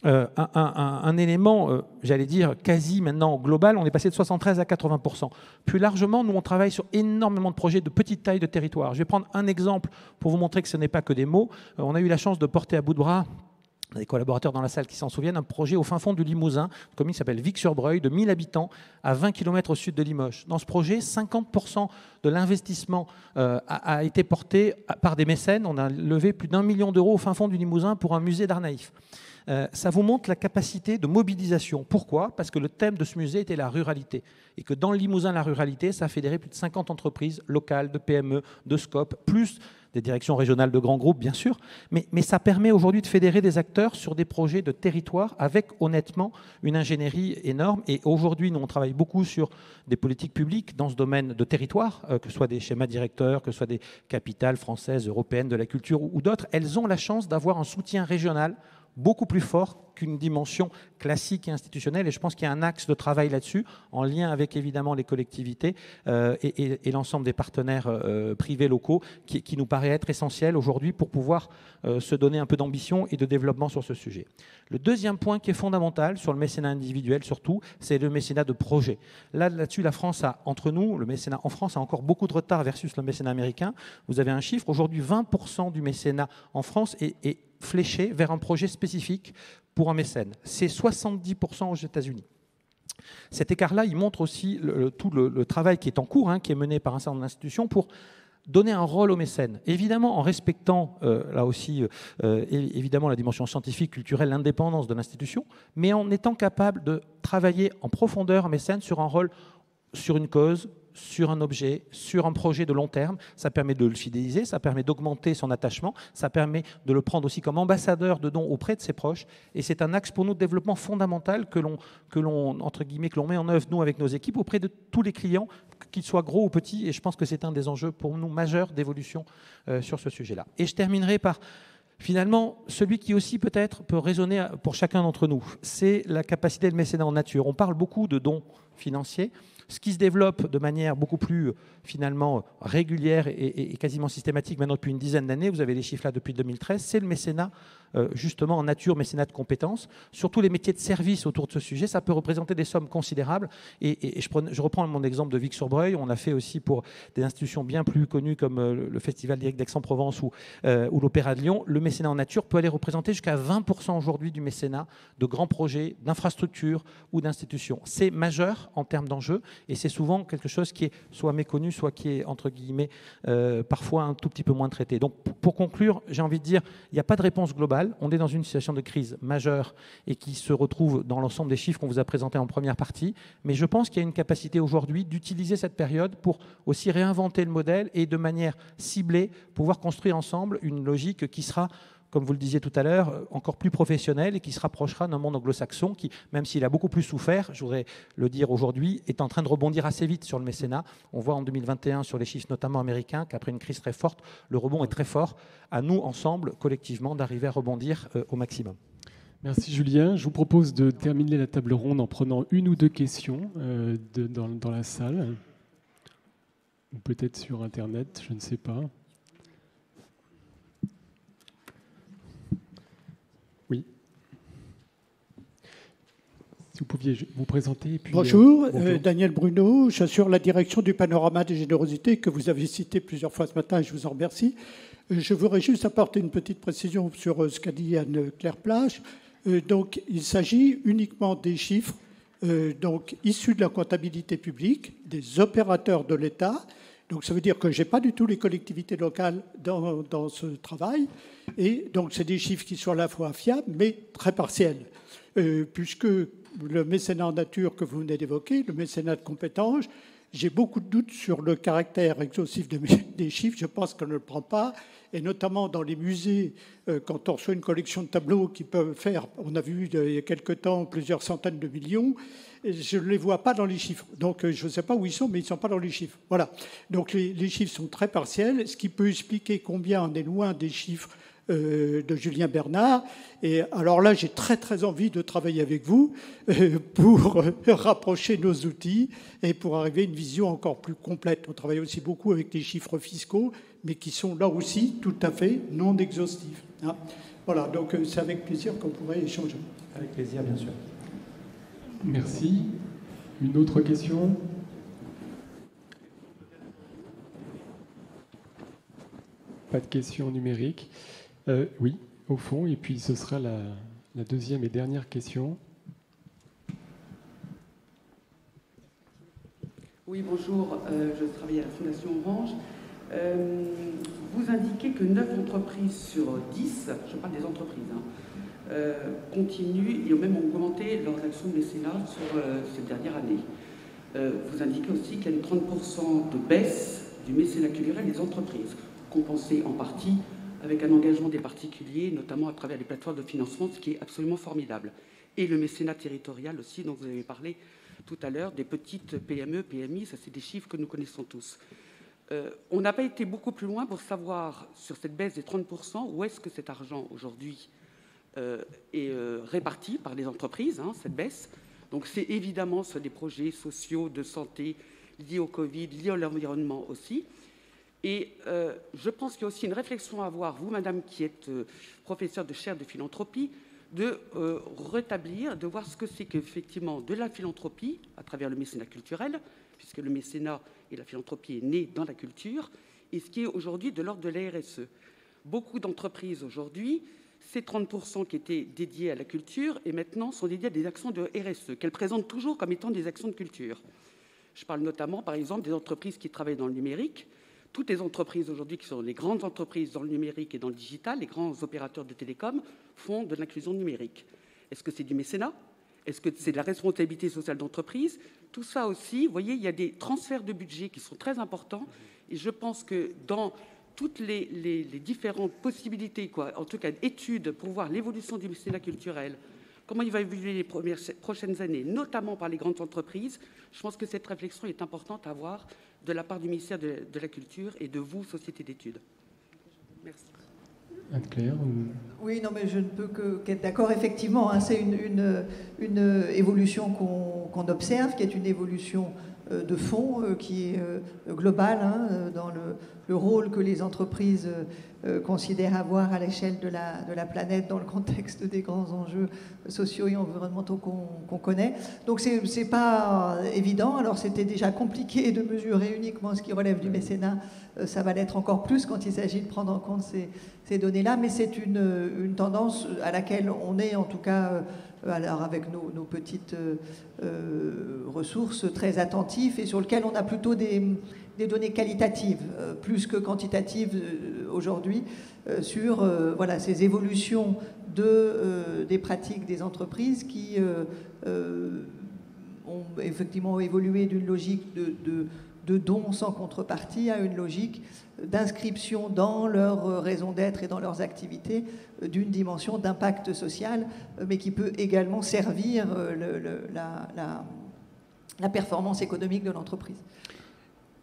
un élément, j'allais dire, quasi maintenant global. On est passé de 73 à 80%. Plus largement, nous, on travaille sur énormément de projets de petite taille de territoire. Je vais prendre un exemple pour vous montrer que ce n'est pas que des mots. On a eu la chance de porter à bout de bras, des collaborateurs dans la salle qui s'en souviennent, un projet au fin fond du Limousin, une commune qui s'appelle Vic-sur-Breuil, de 1000 habitants, à 20 km au sud de Limoges. Dans ce projet, 50% de l'investissement a été porté par des mécènes. On a levé plus d'1 million d'euros au fin fond du Limousin pour un musée d'art naïf. Ça vous montre la capacité de mobilisation. Pourquoi ? Parce que le thème de ce musée était la ruralité. Et que dans le Limousin, la ruralité, ça a fédéré plus de 50 entreprises locales, de PME, de SCOP, plus des directions régionales de grands groupes, bien sûr, mais ça permet aujourd'hui de fédérer des acteurs sur des projets de territoire avec, honnêtement, une ingénierie énorme. Et aujourd'hui, nous, on travaille beaucoup sur des politiques publiques dans ce domaine de territoire, que ce soit des schémas directeurs, que ce soit des capitales françaises, européennes, de la culture ou d'autres. Elles ont la chance d'avoir un soutien régional beaucoup plus fort qu'une dimension classique et institutionnelle. Et je pense qu'il y a un axe de travail là-dessus, en lien avec évidemment les collectivités et l'ensemble des partenaires privés locaux, qui nous paraît être essentiel aujourd'hui pour pouvoir se donner un peu d'ambition et de développement sur ce sujet. Le deuxième point qui est fondamental sur le mécénat individuel surtout, c'est le mécénat de projet. Là-dessus, la France a, entre nous, le mécénat en France a encore beaucoup de retard versus le mécénat américain. Vous avez un chiffre, aujourd'hui 20% du mécénat en France est fléché vers un projet spécifique pour un mécène. C'est 70% aux États-Unis. Cet écart-là, il montre aussi tout le travail qui est en cours, qui est mené par un certain nombre d'institutions pour donner un rôle aux mécènes. Évidemment, en respectant, là aussi, évidemment, la dimension scientifique, culturelle, l'indépendance de l'institution, mais en étant capable de travailler en profondeur un mécène sur un rôle, sur une cause, sur un objet, sur un projet de long terme. Ça permet de le fidéliser, ça permet d'augmenter son attachement, ça permet de le prendre aussi comme ambassadeur de dons auprès de ses proches. Et c'est un axe pour nous de développement fondamental que l'on met en œuvre, nous, avec nos équipes, auprès de tous les clients, qu'ils soient gros ou petits. Et je pense que c'est un des enjeux pour nous majeurs d'évolution sur ce sujet-là. Et je terminerai par, finalement, celui qui aussi peut-être peut résonner pour chacun d'entre nous. C'est la capacité de mécénat en nature. On parle beaucoup de dons financiers. Ce qui se développe de manière beaucoup plus, finalement, régulière et quasiment systématique maintenant depuis une dizaine d'années, vous avez les chiffres là depuis 2013, c'est le mécénat, justement en nature, mécénat de compétences. Surtout les métiers de service autour de ce sujet, ça peut représenter des sommes considérables. Et je reprends mon exemple de Vic-sur-Breuil, on l'a fait aussi pour des institutions bien plus connues comme le Festival lyrique d'Aix-en-Provence ou l'Opéra de Lyon. Le mécénat en nature peut aller représenter jusqu'à 20% aujourd'hui du mécénat de grands projets, d'infrastructures ou d'institutions. C'est majeur en termes d'enjeux. Et c'est souvent quelque chose qui est soit méconnu, soit qui est, entre guillemets, parfois un tout petit peu moins traité. Donc, pour conclure, j'ai envie de dire, il n'y a pas de réponse globale. On est dans une situation de crise majeure et qui se retrouve dans l'ensemble des chiffres qu'on vous a présentés en première partie. Mais je pense qu'il y a une capacité aujourd'hui d'utiliser cette période pour aussi réinventer le modèle et de manière ciblée, pouvoir construire ensemble une logique qui sera comme vous le disiez tout à l'heure, encore plus professionnel et qui se rapprochera d'un monde anglo-saxon qui, même s'il a beaucoup plus souffert, je voudrais le dire aujourd'hui, est en train de rebondir assez vite sur le mécénat. On voit en 2021, sur les chiffres notamment américains, qu'après une crise très forte, le rebond est très fort. À nous, ensemble, collectivement, d'arriver à rebondir au maximum. Merci Julien. Je vous propose de terminer la table ronde en prenant une ou deux questions dans la salle, ou peut-être sur Internet, je ne sais pas. Oui. Si vous pouviez vous présenter. Et puis, bonjour, Daniel Bruno, j'assure la direction du panorama des générosités que vous avez cité plusieurs fois ce matin et je vous en remercie. Je voudrais juste apporter une petite précision sur ce qu'a dit Anne-Claire Plage. Donc, il s'agit uniquement des chiffres donc, issus de la comptabilité publique, des opérateurs de l'État. Donc, ça veut dire que je n'ai pas du tout les collectivités locales dans ce travail. Et donc, c'est des chiffres qui sont à la fois fiables, mais très partiels. Puisque le mécénat en nature que vous venez d'évoquer, le mécénat de compétences, j'ai beaucoup de doutes sur le caractère exhaustif des chiffres. Je pense qu'on ne le prend pas. Et notamment dans les musées, quand on reçoit une collection de tableaux qui peuvent faire, on a vu il y a quelque temps, plusieurs centaines de millions, je ne les vois pas dans les chiffres. Donc je ne sais pas où ils sont, mais ils ne sont pas dans les chiffres. Voilà. Donc les chiffres sont très partiels, ce qui peut expliquer combien on est loin des chiffres de Julien Bernard. Et alors là, j'ai très très envie de travailler avec vous pour rapprocher nos outils et pour arriver à une vision encore plus complète. On travaille aussi beaucoup avec les chiffres fiscaux, mais qui sont là aussi tout à fait non exhaustifs. Hein. Voilà, donc c'est avec plaisir qu'on pourrait échanger. Avec plaisir, bien sûr. Merci. Une autre question ? Pas de questions numériques. Oui, au fond, et puis ce sera la deuxième et dernière question. Oui, bonjour, je travaille à la Fondation Orange. Vous indiquez que 9 entreprises sur 10, je parle des entreprises, continuent et ont même augmenté leurs actions de mécénat sur cette dernière année. Vous indiquez aussi qu'il y a une 30% de baisse du mécénat culturel des entreprises, compensée en partie avec un engagement des particuliers, notamment à travers les plateformes de financement, ce qui est absolument formidable. Et le mécénat territorial aussi, dont vous avez parlé tout à l'heure, des petites PME, PMI, ça c'est des chiffres que nous connaissons tous. On n'a pas été beaucoup plus loin pour savoir, sur cette baisse des 30%, où est-ce que cet argent aujourd'hui est réparti par les entreprises, cette baisse. Donc c'est évidemment sur des projets sociaux, de santé, liés au Covid, liés à l'environnement aussi. Et je pense qu'il y a aussi une réflexion à avoir, vous, madame, qui êtes professeure de chaire de philanthropie, de rétablir, de voir ce que c'est qu'effectivement de la philanthropie à travers le mécénat culturel, puisque le mécénat et la philanthropie est né dans la culture, et ce qui est aujourd'hui de l'ordre de la RSE. Beaucoup d'entreprises aujourd'hui, ces 30% qui étaient dédiés à la culture, et maintenant sont dédiés à des actions de RSE, qu'elles présentent toujours comme étant des actions de culture. Je parle notamment, par exemple, des entreprises qui travaillent dans le numérique. Toutes les entreprises aujourd'hui qui sont les grandes entreprises dans le numérique et dans le digital, les grands opérateurs de télécom, font de l'inclusion numérique. Est-ce que c'est du mécénat? Est-ce que c'est de la responsabilité sociale d'entreprise? Tout ça aussi, vous voyez, il y a des transferts de budget qui sont très importants. Et je pense que dans toutes les différentes possibilités, en tout cas études pour voir l'évolution du mécénat culturel, comment il va évoluer les prochaines années, notamment par les grandes entreprises, je pense que cette réflexion est importante à avoir de la part du ministère de la Culture et de vous, Société d'études. Merci. Anne-Claire Oui, non, mais je ne peux qu'être d'accord, effectivement. C'est une évolution qu'on observe, qui est une évolution de fond, qui est globale, dans le rôle que les entreprises considèrent avoir à l'échelle de la planète dans le contexte des grands enjeux sociaux et environnementaux qu'on connaît. Donc c'est pas évident. Alors c'était déjà compliqué de mesurer uniquement ce qui relève du mécénat. Ça va l'être encore plus quand il s'agit de prendre en compte ces données-là. Mais c'est une tendance à laquelle on est en tout cas, alors avec nos petites ressources, très attentifs et sur lequel on a plutôt des données qualitatives, plus que quantitatives aujourd'hui, sur ces évolutions des pratiques des entreprises qui ont effectivement évolué d'une logique de de dons sans contrepartie à une logique d'inscription dans leur raison d'être et dans leurs activités d'une dimension d'impact social, mais qui peut également servir la performance économique de l'entreprise.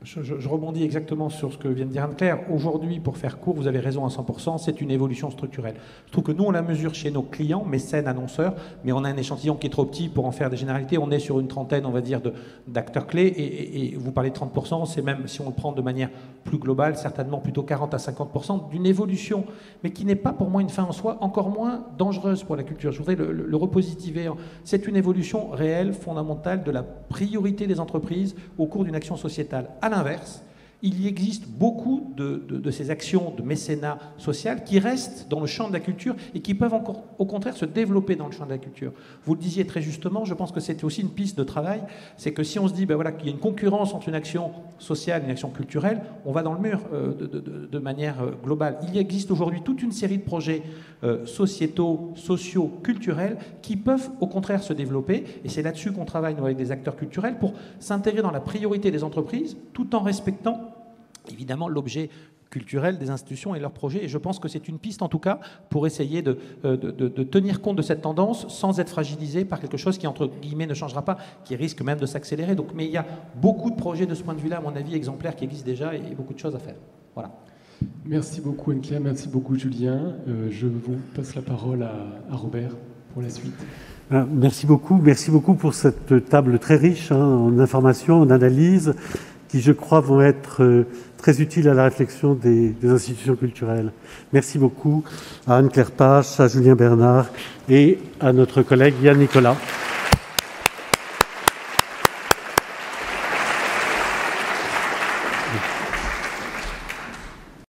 Je rebondis exactement sur ce que vient de dire Anne-Claire. Aujourd'hui, pour faire court, vous avez raison à 100%, c'est une évolution structurelle. Je trouve que nous, on la mesure chez nos clients, mécènes, annonceurs, mais on a un échantillon qui est trop petit pour en faire des généralités. On est sur une trentaine, on va dire, d'acteurs clés. Et vous parlez de 30%, c'est même, si on le prend de manière plus globale, certainement plutôt 40 à 50% d'une évolution, mais qui n'est pas pour moi une fin en soi, encore moins dangereuse pour la culture. Je voudrais le repositiver. C'est une évolution réelle, fondamentale de la priorité des entreprises au cours d'une action sociétale. À l'inverse, il y existe beaucoup de ces actions de mécénat social qui restent dans le champ de la culture et qui peuvent encore, au contraire, se développer dans le champ de la culture. Vous le disiez très justement, je pense que c'est aussi une piste de travail, c'est que si on se dit voilà, qu'il y a une concurrence entre une action sociale et une action culturelle, on va dans le mur de manière globale. Il existe aujourd'hui toute une série de projets sociétaux, sociaux, culturels qui peuvent au contraire se développer, et c'est là-dessus qu'on travaille nous, avec des acteurs culturels pour s'intégrer dans la priorité des entreprises tout en respectant évidemment l'objet culturel des institutions et leurs projets. Et je pense que c'est une piste, en tout cas, pour essayer de tenir compte de cette tendance sans être fragilisé par quelque chose qui, entre guillemets, ne changera pas, qui risque même de s'accélérer. Donc, mais il y a beaucoup de projets de ce point de vue-là, à mon avis, exemplaires qui existent déjà et beaucoup de choses à faire. Voilà. Merci beaucoup Anne-Claire, merci beaucoup Julien. Je vous passe la parole à Robert pour la suite. Merci beaucoup pour cette table très riche en informations, en analyses, qui, je crois, vont être très utiles à la réflexion des institutions culturelles. Merci beaucoup à Anne-Claire Pache, à Julien Bernard et à notre collègue Yann Nicolas.